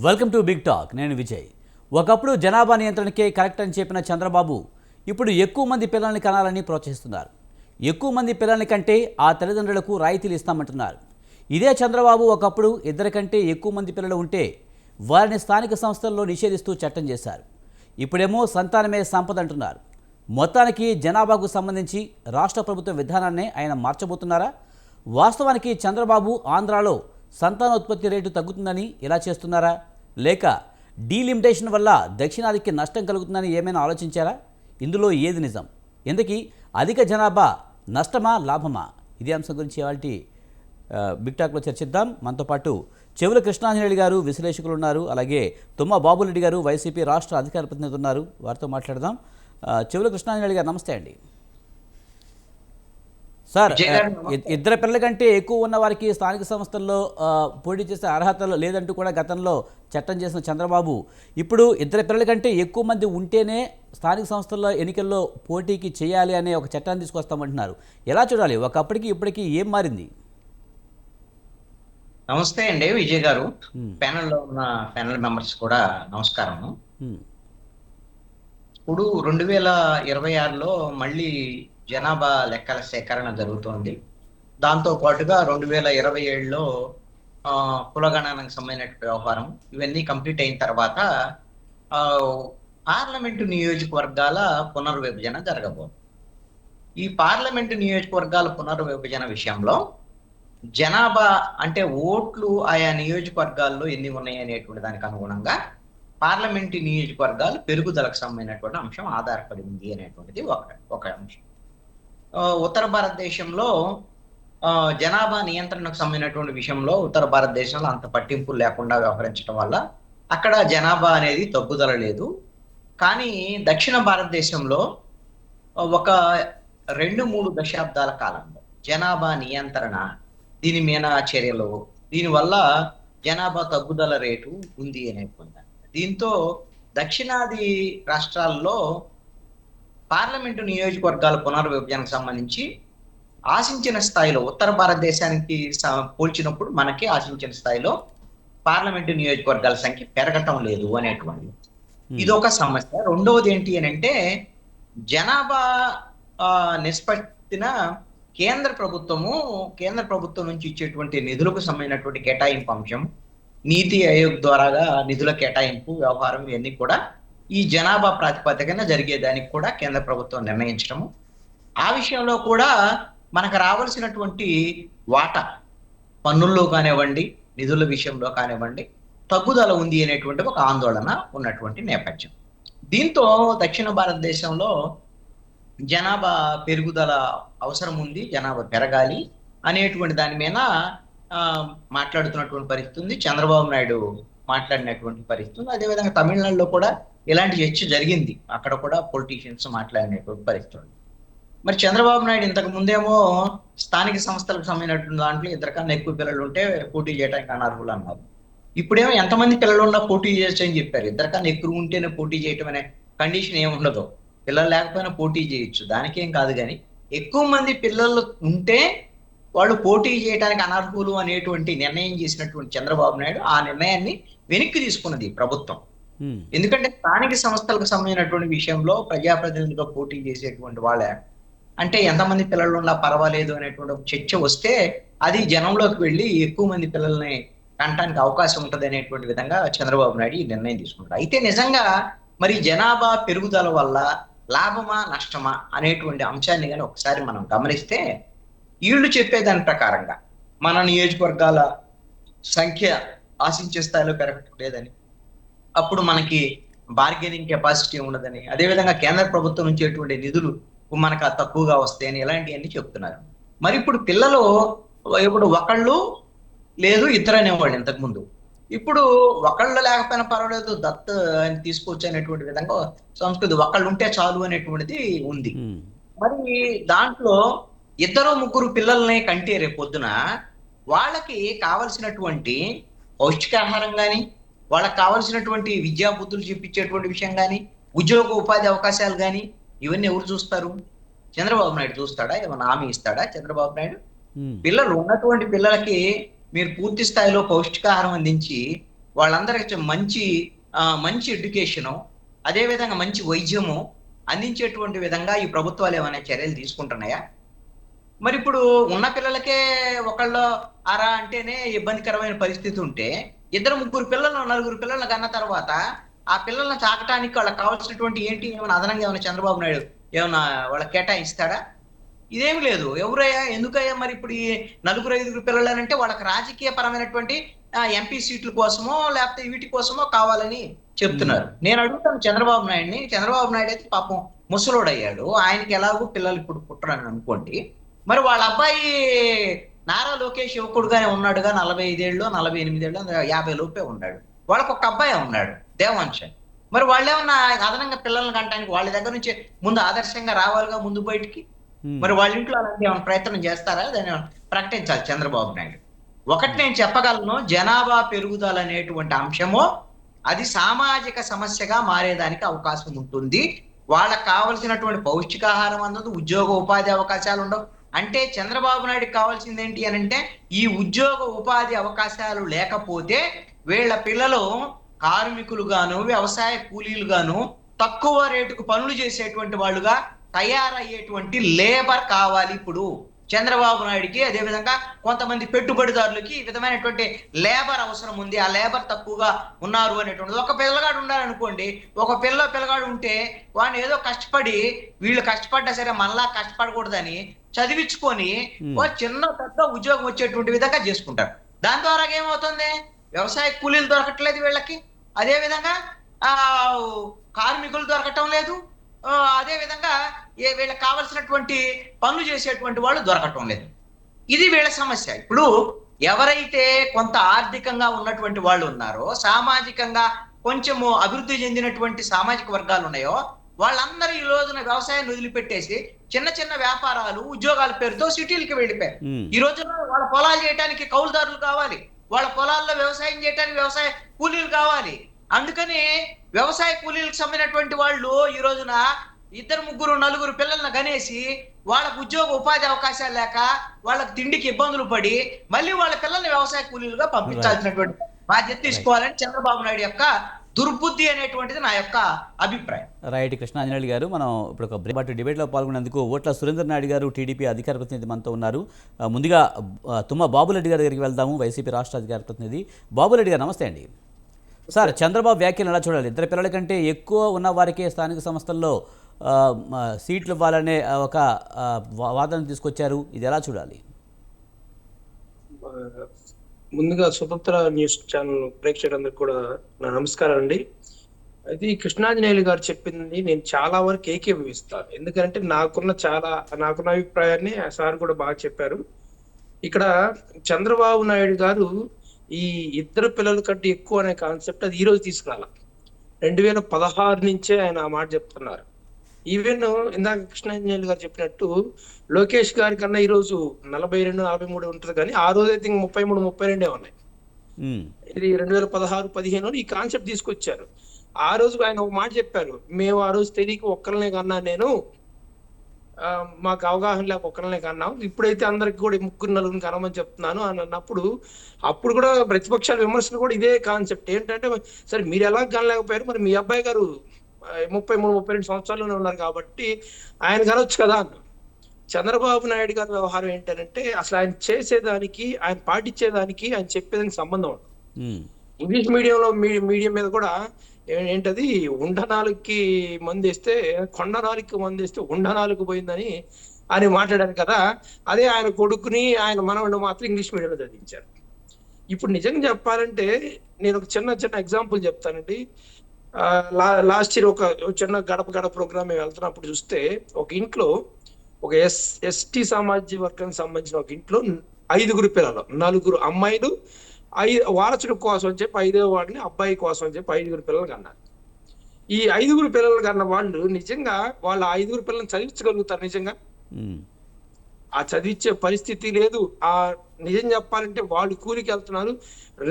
Welcome to big talk. నేను విజయ్. ఒకప్పుడు జనాభా నియంత్రణకే కరెక్ట్ అని చెప్పిన చంద్రబాబు ఇప్పుడు ఎక్కువ మంది పిల్లల్ని కనాలని ప్రోత్సహిస్తున్నారు. ఎక్కువ మంది పిల్లల్ని కంటే ఆ తల్లిదండ్రులకు రాయితీలు ఇస్తామంటున్నారు. ఇదే చంద్రబాబు ఒకప్పుడు ఇద్దరి కంటే ఎక్కువ మంది పిల్లలు ఉంటే వారిని స్థానిక సంస్థల్లో నిషేధిస్తూ చట్టం చేశారు. ఇప్పుడేమో సంతానమే సంపద అంటున్నారు. మొత్తానికి జనాభాకు సంబంధించి రాష్ట్ర ప్రభుత్వ విధానాన్నే ఆయన మార్చబోతున్నారా? వాస్తవానికి చంద్రబాబు ఆంధ్రాలో సంతానోత్పత్తి రేటు తగ్గుతుందని ఇలా చేస్తున్నారా, లేక డీలిమిటేషన్ వల్ల దక్షిణాదికి నష్టం కలుగుతుందని ఏమైనా ఆలోచించారా? ఇందులో ఏది నిజం? ఎందుకీ అధిక జనాభా నష్టమా లాభమా? ఇదే అంశం గురించి ఇవాళ బిగ్ టాక్లో చర్చిద్దాం. మనతో పాటు చెవుల కృష్ణాంజనేయులు గారు విశ్లేషకులు ఉన్నారు. అలాగే తుమ్మ బాబురెడ్డి గారు వైసీపీ రాష్ట్ర అధికార ప్రతినిధి ఉన్నారు. వారితో మాట్లాడదాం. చెవుల కృష్ణాంజనేయులు గారు నమస్తే అండి. సార్, ఇద్దరు పిల్లల కంటే ఎక్కువ ఉన్న వారికి స్థానిక సంస్థల్లో పోటీ చేసే అర్హతలు లేదంటూ కూడా గతంలో చట్టం చేసిన చంద్రబాబు ఇప్పుడు ఇద్దరు పిల్లల కంటే ఎక్కువ మంది ఉంటేనే స్థానిక సంస్థల్లో ఎన్నికల్లో పోటీకి చేయాలి అనే ఒక చట్టాన్ని తీసుకొస్తామంటున్నారు. ఎలా చూడాలి? ఒకప్పటికి ఇప్పటికీ ఏం మారింది? నమస్తే అండి విజయ్ గారు. ప్యానెల్లో ఉన్న ప్యానెల్ మెంబర్స్ కూడా నమస్కారం. ఇప్పుడు 2026లో మళ్ళీ జనాభా లెక్కల సేకరణ జరుగుతోంది. దాంతో పాటుగా 2027లో కులగణనకు సంబంధించిన వ్యవహారం ఇవన్నీ కంప్లీట్ అయిన తర్వాత పార్లమెంటు నియోజకవర్గాల పునర్విభజన జరగబోతుంది. ఈ పార్లమెంటు నియోజకవర్గాల పునర్విభజన విషయంలో జనాభా అంటే ఓట్లు ఆయా నియోజకవర్గాల్లో ఎన్ని ఉన్నాయి అనేటువంటి దానికి అనుగుణంగా పార్లమెంటు నియోజకవర్గాలు పెరుగుదలకు సంబంధించినటువంటి అంశం ఆధారపడి ఉంది అనేటువంటిది ఒక అంశం. ఉత్తర భారతదేశంలో జనాభా నియంత్రణకు సంబంధించినటువంటి విషయంలో ఉత్తర భారతదేశంలో అంత పట్టింపులు లేకుండా వ్యవహరించడం వల్ల అక్కడ జనాభా అనేది తగ్గుదల లేదు. కానీ దక్షిణ భారతదేశంలో ఒక 2-3 దశాబ్దాల కాలంలో జనాభా నియంత్రణ, దీని మీద చర్యలు, దీనివల్ల జనాభా తగ్గుదల రేటు ఉంది అనేటువంటి దీంతో దక్షిణాది రాష్ట్రాల్లో పార్లమెంటు నియోజకవర్గాల పునర్విభజనకు సంబంధించి ఆశించిన స్థాయిలో ఉత్తర భారతదేశానికి పోల్చినప్పుడు మనకి ఆశించిన స్థాయిలో పార్లమెంటు నియోజకవర్గాల సంఖ్య పెరగటం లేదు అనేటువంటిది ఇది ఒక సమస్య. రెండవది ఏంటి అని అంటే జనాభా నిష్పత్తిన కేంద్ర ప్రభుత్వం నుంచి ఇచ్చేటువంటి నిధులకు సంబంధించినటువంటి కేటాయింపు అంశం, నీతి ఆయోగ్ ద్వారాగా నిధుల కేటాయింపు వ్యవహారం ఇవన్నీ కూడా ఈ జనాభా ప్రాతిపదికన జరిగేదానికి కూడా కేంద్ర ప్రభుత్వం నిర్ణయించడము, ఆ విషయంలో కూడా మనకు రావాల్సినటువంటి వాటా పన్నుల్లో కానివ్వండి, నిధుల విషయంలో కానివ్వండి తగ్గుదల ఉంది అనేటువంటి ఒక ఆందోళన ఉన్నటువంటి నేపథ్యం. దీంతో దక్షిణ భారతదేశంలో జనాభా పెరుగుదల అవసరం ఉంది, జనాభా పెరగాలి అనేటువంటి దాని మీద మాట్లాడుతున్నటువంటి పరిస్థితి ఉంది. చంద్రబాబు నాయుడు మాట్లాడినటువంటి పరిస్థితి ఉంది. అదేవిధంగా తమిళనాడులో కూడా ఇలాంటి చర్చ జరిగింది. అక్కడ కూడా పొలిటీషియన్స్ మాట్లాడినటువంటి పరిస్థితి ఉంది. మరి చంద్రబాబు నాయుడు ఇంతకు ముందేమో స్థానిక సంస్థలకు సంబంధించినటువంటి దాంట్లో ఇద్దరికన్నా ఎక్కువ పిల్లలు ఉంటే పోటీ చేయడానికి అనర్హులు అన్నారు. ఇప్పుడేమో ఎంతమంది పిల్లలు ఉన్నా పోటీ చేయొచ్చు అని చెప్పారు. ఇద్దరికన్నా ఎక్కువ ఉంటేనే పోటీ చేయటం అనే కండిషన్ ఏమి ఉండదు. పిల్లలు లేకపోయినా పోటీ చేయొచ్చు, దానికేం కాదు. కానీ ఎక్కువ మంది పిల్లలు ఉంటే వాళ్ళు పోటీ చేయడానికి అనర్హులు అనేటువంటి నిర్ణయం చేసినటువంటి చంద్రబాబు నాయుడు ఆ నిర్ణయాన్ని వెనక్కి తీసుకున్నది ప్రభుత్వం. ఎందుకంటే స్థానిక సంస్థలకు సంబంధించినటువంటి విషయంలో ప్రజాప్రతినిధులుగా పోటీ చేసేటువంటి వాళ్ళే అంటే ఎంతమంది పిల్లలు ఉన్నా పర్వాలేదు అనేటువంటి చర్చ వస్తే అది జనంలోకి వెళ్ళి ఎక్కువ మంది పిల్లల్ని కంటానికి అవకాశం ఉంటుంది అనేటువంటి విధంగా చంద్రబాబు నాయుడు ఈ నిర్ణయం తీసుకుంటారు. అయితే నిజంగా మరి జనాభా పెరుగుదల వల్ల లాభమా నష్టమా అనేటువంటి అంశాన్ని కానీ ఒకసారి మనం గమనిస్తే వీళ్ళు చెప్పేదాని ప్రకారంగా మన నియోజకవర్గాల సంఖ్య ఆశించే స్థాయిలో పెరగట్లేదని, అప్పుడు మనకి బార్గెనింగ్ కెపాసిటీ ఉండదని, అదేవిధంగా కేంద్ర ప్రభుత్వం నుంచి ఎటువంటి నిధులు మనకు తక్కువగా వస్తాయని ఇలాంటివన్నీ చెప్తున్నారు. మరి ఇప్పుడు పిల్లలు ఇప్పుడు ఒకళ్ళు లేదు ఇద్దరు అనేవాళ్ళు ఇంతకు ముందు. ఇప్పుడు ఒకళ్ళు లేకపోయినా పర్వాలేదు దత్త అని తీసుకోవచ్చు అనేటువంటి విధంగా సంస్కృతి, ఒకళ్ళు ఉంటే చాలు అనేటువంటిది ఉంది. మరి దాంట్లో 2-3 పిల్లల్ని కంటే రేపొద్దున వాళ్ళకి కావలసినటువంటి పౌష్టికాహారం కానీ, వాళ్ళకి కావలసినటువంటి విద్యా బుద్ధులు చూపించేటువంటి విషయం కానీ, ఉద్యోగ ఉపాధి అవకాశాలు కానీ ఇవన్నీ ఎవరు చూస్తారు? చంద్రబాబు నాయుడు చూస్తాడా? ఏమైనా హామీ ఇస్తాడా చంద్రబాబు నాయుడు? పిల్లలు ఉన్నటువంటి పిల్లలకి మీరు పూర్తి స్థాయిలో పౌష్టికాహారం అందించి వాళ్ళందరికీ మంచి ఎడ్యుకేషను, అదేవిధంగా మంచి వైద్యము అందించేటువంటి విధంగా ఈ ప్రభుత్వాలు ఏమైనా చర్యలు తీసుకుంటున్నాయా? మరి ఇప్పుడు ఉన్న పిల్లలకే ఒకళ్ళు అరా అంటేనే ఇబ్బందికరమైన పరిస్థితి ఉంటే, ఇద్దరు ముగ్గురు పిల్లలు నలుగురు పిల్లలు కన్న తర్వాత ఆ పిల్లల్ని తాకటానికి వాళ్ళకి కావాల్సినటువంటి ఏమైనా అదనంగా ఏమైనా చంద్రబాబు నాయుడు ఏమైనా వాళ్ళకి కేటాయిస్తాడా? ఇదేమి లేదు. ఎవరయ్యా ఎందుకయ్యా మరి ఇప్పుడు ఈ నలుగురు ఐదుగురు పిల్లలనంటే వాళ్ళకి రాజకీయ పరమైనటువంటి ఎంపీ సీట్ల కోసమో లేకపోతే వీటి కోసమో కావాలని చెప్తున్నారు. నేను అడుగుతాను చంద్రబాబు నాయుడిని. చంద్రబాబు నాయుడు అయితే పాపం ముసలోడయ్యాడు. ఆయనకి ఎలాగో పిల్లలు ఇప్పుడు పుట్టరని అనుకోండి. మరి వాళ్ళ అబ్బాయి నారా లోకేష్ యువకుడుగానే ఉన్నాడుగా, 45 ఏళ్ళు 48 ఏళ్ళు 50 లోపే ఉన్నాడు. వాళ్ళకి ఒక అబ్బాయి ఉన్నాడు దేవాంశ్. మరి వాళ్ళేమన్నా అదనంగా పిల్లల్ని కంటానికి వాళ్ళ దగ్గర నుంచి ముందు ఆదర్శంగా రావాలిగా ముందు బయటికి. మరి వాళ్ళ ఇంట్లో అలాంటి ఏమైనా ప్రయత్నం చేస్తారా? దాన్ని ప్రకటించాలి చంద్రబాబు నాయుడు. ఒకటి నేను చెప్పగలను, జనాభా పెరుగుదల అనేటువంటి అంశము అది సామాజిక సమస్యగా మారేదానికి అవకాశం ఉంటుంది. వాళ్ళకి కావలసినటువంటి పౌష్టికాహారం అందదు, ఉద్యోగ ఉపాధి అవకాశాలు ఉండవు. అంటే చంద్రబాబు నాయుడుకి కావాల్సింది ఏంటి అని అంటే, ఈ ఉద్యోగ ఉపాధి అవకాశాలు లేకపోతే వీళ్ళ పిల్లలు కార్మికులుగాను వ్యవసాయ కూలీలుగాను తక్కువ రేటుకు పనులు చేసేటువంటి వాళ్ళుగా తయారయ్యేటువంటి లేబర్ కావాలి ఇప్పుడు చంద్రబాబు నాయుడికి. అదేవిధంగా కొంతమంది పెట్టుబడిదారులకి ఈ విధమైనటువంటి లేబర్ అవసరం ఉంది. ఆ లేబర్ తక్కువగా ఉన్నారు అనేటువంటిది. ఒక పిల్లగాడు ఉండాలనుకోండి, ఒక పిల్లగాడు ఉంటే వాడిని ఏదో కష్టపడి వీళ్ళు కష్టపడ్డా సరే మళ్ళా కష్టపడకూడదని చదివించుకొని చిన్న పెద్ద ఉద్యోగం వచ్చేటువంటి విధంగా చేసుకుంటారు. దాని ద్వారా ఏమవుతుంది, వ్యవసాయ కూలీలు దొరకట్లేదు వీళ్ళకి, అదే విధంగా కార్మికులు దొరకటం లేదు, అదే విధంగా వీళ్ళకి కావలసినటువంటి పనులు చేసేటువంటి వాళ్ళు దొరకటం లేదు. ఇది వీళ్ళ సమస్య. ఇప్పుడు ఎవరైతే కొంత ఆర్థికంగా ఉన్నటువంటి వాళ్ళు ఉన్నారో, సామాజికంగా కొంచెము అభివృద్ధి చెందినటువంటి సామాజిక వర్గాలు ఉన్నాయో, వాళ్ళందరూ ఈ రోజున వ్యవసాయాన్ని వదిలిపెట్టేసి చిన్న చిన్న వ్యాపారాలు ఉద్యోగాల పేరుతో సిటీలకి వెళ్ళిపోయారు. ఈ రోజున వాళ్ళ పొలాలు చేయడానికి కౌలుదారులు కావాలి, వాళ్ళ పొలాల్లో వ్యవసాయం చేయడానికి వ్యవసాయ కూలీలు కావాలి. అందుకని వ్యవసాయ కూలీలకు సంబంధించినటువంటి వాళ్ళు ఈ రోజున ఇద్దరు ముగ్గురు నలుగురు పిల్లలను కనేసి వాళ్ళకు ఉద్యోగ ఉపాధి అవకాశాలు లేక వాళ్ళకి తిండికి ఇబ్బందులు పడి మళ్ళీ వాళ్ళ పిల్లల్ని వ్యవసాయ కూలీలుగా పంపించాల్సినటువంటి బాధ్యత తీసుకోవాలని చంద్రబాబు నాయుడు యొక్క దుర్బుద్ధి అనేటువంటిది నా యొక్క అభిప్రాయం. రైట్ కృష్ణాంజనేయులు గారు, మనం ఇప్పుడు ఒక డిబేట్లో పాల్గొనేందుకు ఓట్ల సురేంద్ర నాయుడు గారు టీడీపీ అధికార ప్రతినిధి మనతో ఉన్నారు. ముందుగా తుమ్మ బాబురెడ్డి గారి దగ్గరికి వెళ్దాము, వైసీపీ రాష్ట్ర అధికార ప్రతినిధి. బాబురెడ్డి గారు నమస్తే అండి. సార్, చంద్రబాబు వ్యాఖ్యలు ఎలా చూడాలి? ఇద్దరు పిల్లల కంటే ఎక్కువ ఉన్న వారికే స్థానిక సంస్థల్లో సీట్లు ఇవ్వాలనే ఒక వాదన తీసుకొచ్చారు, ఇది ఎలా చూడాలి? ముందుగా స్వతంత్ర న్యూస్ ఛానల్ ప్రేక్షకులందరికీ కూడా నా నమస్కారం అండి. అది కృష్ణాంజనేయులు గారు చెప్పింది నేను చాలా వరకు ఏకీభవిస్తాను. ఎందుకంటే నాకున్న అభిప్రాయాన్ని సార్ కూడా బాగా చెప్పారు. ఇక్కడ చంద్రబాబు నాయుడు గారు ఈ ఇద్దరు పిల్లల కంటే ఎక్కువ అనే కాన్సెప్ట్ అది ఈ రోజు తీసుకురాల, 2016 నుంచే ఆయన ఆ మాట చెప్తున్నారు. ఈవెన్ ఇందాక కృష్ణాంజనేయులు గారు చెప్పినట్టు లోకేష్ గారి కన్నా ఈ రోజు 42, 43 ఉంటుంది, కానీ ఆ రోజు అయితే 33, 32 ఉన్నాయి. ఇది 2016-15 ఈ కాన్సెప్ట్ తీసుకొచ్చారు. ఆ రోజు ఆయన ఒక మాట చెప్పారు, మేము ఆ రోజు తెలియక ఒక్కరినే కన్నా, నేను మాకు అవగాహన లేక ఒక్కరినే కన్నాం, ఇప్పుడైతే అందరికి కూడా ముగ్గురు నలుగురిని కనమని చెప్తున్నాను అని అన్నప్పుడు, అప్పుడు కూడా ప్రతిపక్షాల విమర్శలు కూడా ఇదే కాన్సెప్ట్ ఏంటంటే, సరే మీరు ఎలా కనలేకపోయారు, మరి మీ అబ్బాయి గారు 33, 32 సంవత్సరాల్లోనే ఉన్నారు కాబట్టి ఆయన కనొచ్చు కదా అన్న. చంద్రబాబు నాయుడు గారి వ్యవహారం ఏంటంటే అసలు ఆయన చేసేదానికి ఆయన పాటించేదానికి ఆయన చెప్పేదానికి సంబంధం ఉంటుంది. ఇంగ్లీష్ మీడియం మీద కూడా ఏంటది, ఉండనాలుగుకి మందేస్తే కొండనాలుగుకి మందేస్తే ఉండనాలుగు పోయిందని అని మాట్లాడారు కదా. అదే ఆయన కొడుకుని ఆయన మనవడిని మాత్రం ఇంగ్లీష్ మీడియంలో చదివించారు. ఇప్పుడు నిజంగా చెప్పాలంటే నేను ఒక చిన్న ఎగ్జాంపుల్ చెప్తానండి. లాస్ట్ ఇయర్ ఒక చిన్న గడప ప్రోగ్రామ్ మేము వెళ్తున్నప్పుడు చూస్తే ఒక ఇంట్లో ఒక ఎస్టీ సామాజిక వర్గానికి సంబంధించిన ఒక ఇంట్లో 5 పిల్లలు, 4 అమ్మాయిలు, వారసుడు కోసం అని చెప్పి 5వ వాడిని అబ్బాయి కోసం అని చెప్పి 5 పిల్లలు కన్నారు. ఈ 5 పిల్లలు కన్న వాళ్ళు నిజంగా వాళ్ళ 5 పిల్లల్ని చదివించగలుగుతారు? నిజంగా ఆ చదివించే పరిస్థితి లేదు. ఆ నిజం చెప్పాలంటే వాళ్ళు కూలికి వెళ్తున్నారు,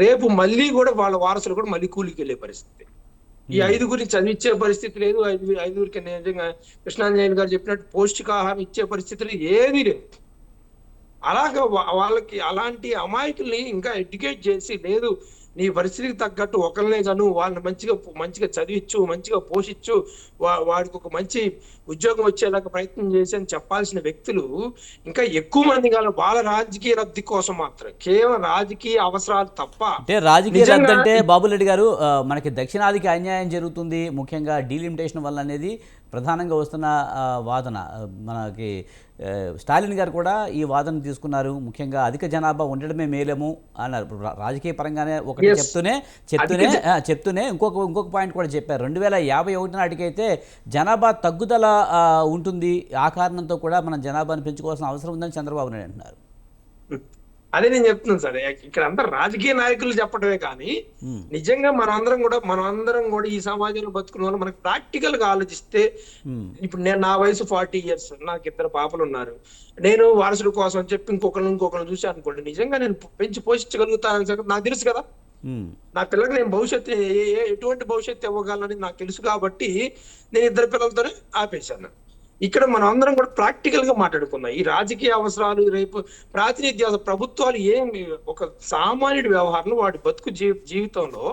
రేపు మళ్ళీ కూడా వాళ్ళ వారసులు కూడా మళ్ళీ కూలికి వెళ్ళే పరిస్థితి. ఈ 5 చదివించే పరిస్థితి లేదు. 5 నిజంగా కృష్ణాంజనేయులు గారు చెప్పినట్టు పౌష్టికాహారం ఇచ్చే పరిస్థితులు ఏమీ లేవు. అలాగా వాళ్ళకి అలాంటి అమాయకుల్ని ఇంకా ఎడ్యుకేట్ చేసి, లేదు నీ పరిస్థితికి తగ్గట్టు ఒకరినే కాను వాళ్ళని మంచిగా చదివించు, మంచిగా పోషించు, వాడికి ఒక మంచి ఉద్యోగం వచ్చేలాగా ప్రయత్నం చేసి అని చెప్పాల్సిన వ్యక్తులు ఇంకా ఎక్కువ మంది కాదు వాళ్ళ రాజకీయ లబ్ధి కోసం మాత్రం కేవలం రాజకీయ అవసరాలు తప్ప. అంటే రాజకీయ లబ్ధి అంటే బాబురెడ్డి గారు మనకి దక్షిణాదికి అన్యాయం జరుగుతుంది ముఖ్యంగా డీలిమిటేషన్ వల్ల అనేది ప్రధానంగా వస్తున్న వాదన. మనకి స్టాలిన్ గారు కూడా ఈ వాదన తీసుకున్నారు. ముఖ్యంగా అధిక జనాభా ఉండడమే మేలేము అన్నారు. రాజకీయ పరంగానే ఒకటి చెప్తూనే ఇంకొక పాయింట్ కూడా చెప్పారు. 2051 నాటికైతే జనాభా తగ్గుదల ఉంటుంది. ఆ కారణంతో కూడా మనం జనాభాను పెంచుకోవాల్సిన అవసరం ఉందని చంద్రబాబు నాయుడు అంటున్నారు. అదే నేను చెప్తున్నాను సార్, ఇక్కడ అంతా రాజకీయ నాయకులు చెప్పడమే కానీ నిజంగా మనం అందరం కూడా ఈ సమాజంలో బతుకున్న వాళ్ళు మనకు ప్రాక్టికల్ గా ఆలోచిస్తే, ఇప్పుడు నా వయసు 40 years, నాకు 2 పాపలు ఉన్నారు. నేను వారసుడు కోసం చెప్పి ఇంకొకరిని చూసి అనుకోండి, నిజంగా నేను పెంచి పోషించగలుగుతానని నాకు తెలుసు కదా. నా పిల్లలకు నేను భవిష్యత్తు ఎటువంటి భవిష్యత్తు ఇవ్వగలనని నాకు తెలుసు కాబట్టి నేను 2 పిల్లలతోనే ఆపేశాను. ఇక్కడ మనం అందరం కూడా ప్రాక్టికల్ గా మాట్లాడుకుందాం. ఈ రాజకీయ అవసరాలు, రేపు ప్రాతినిధ్య ప్రభుత్వాలు ఒక సామాన్యుడి వ్యవహారంలో వాడి బతుకు జీవితంలో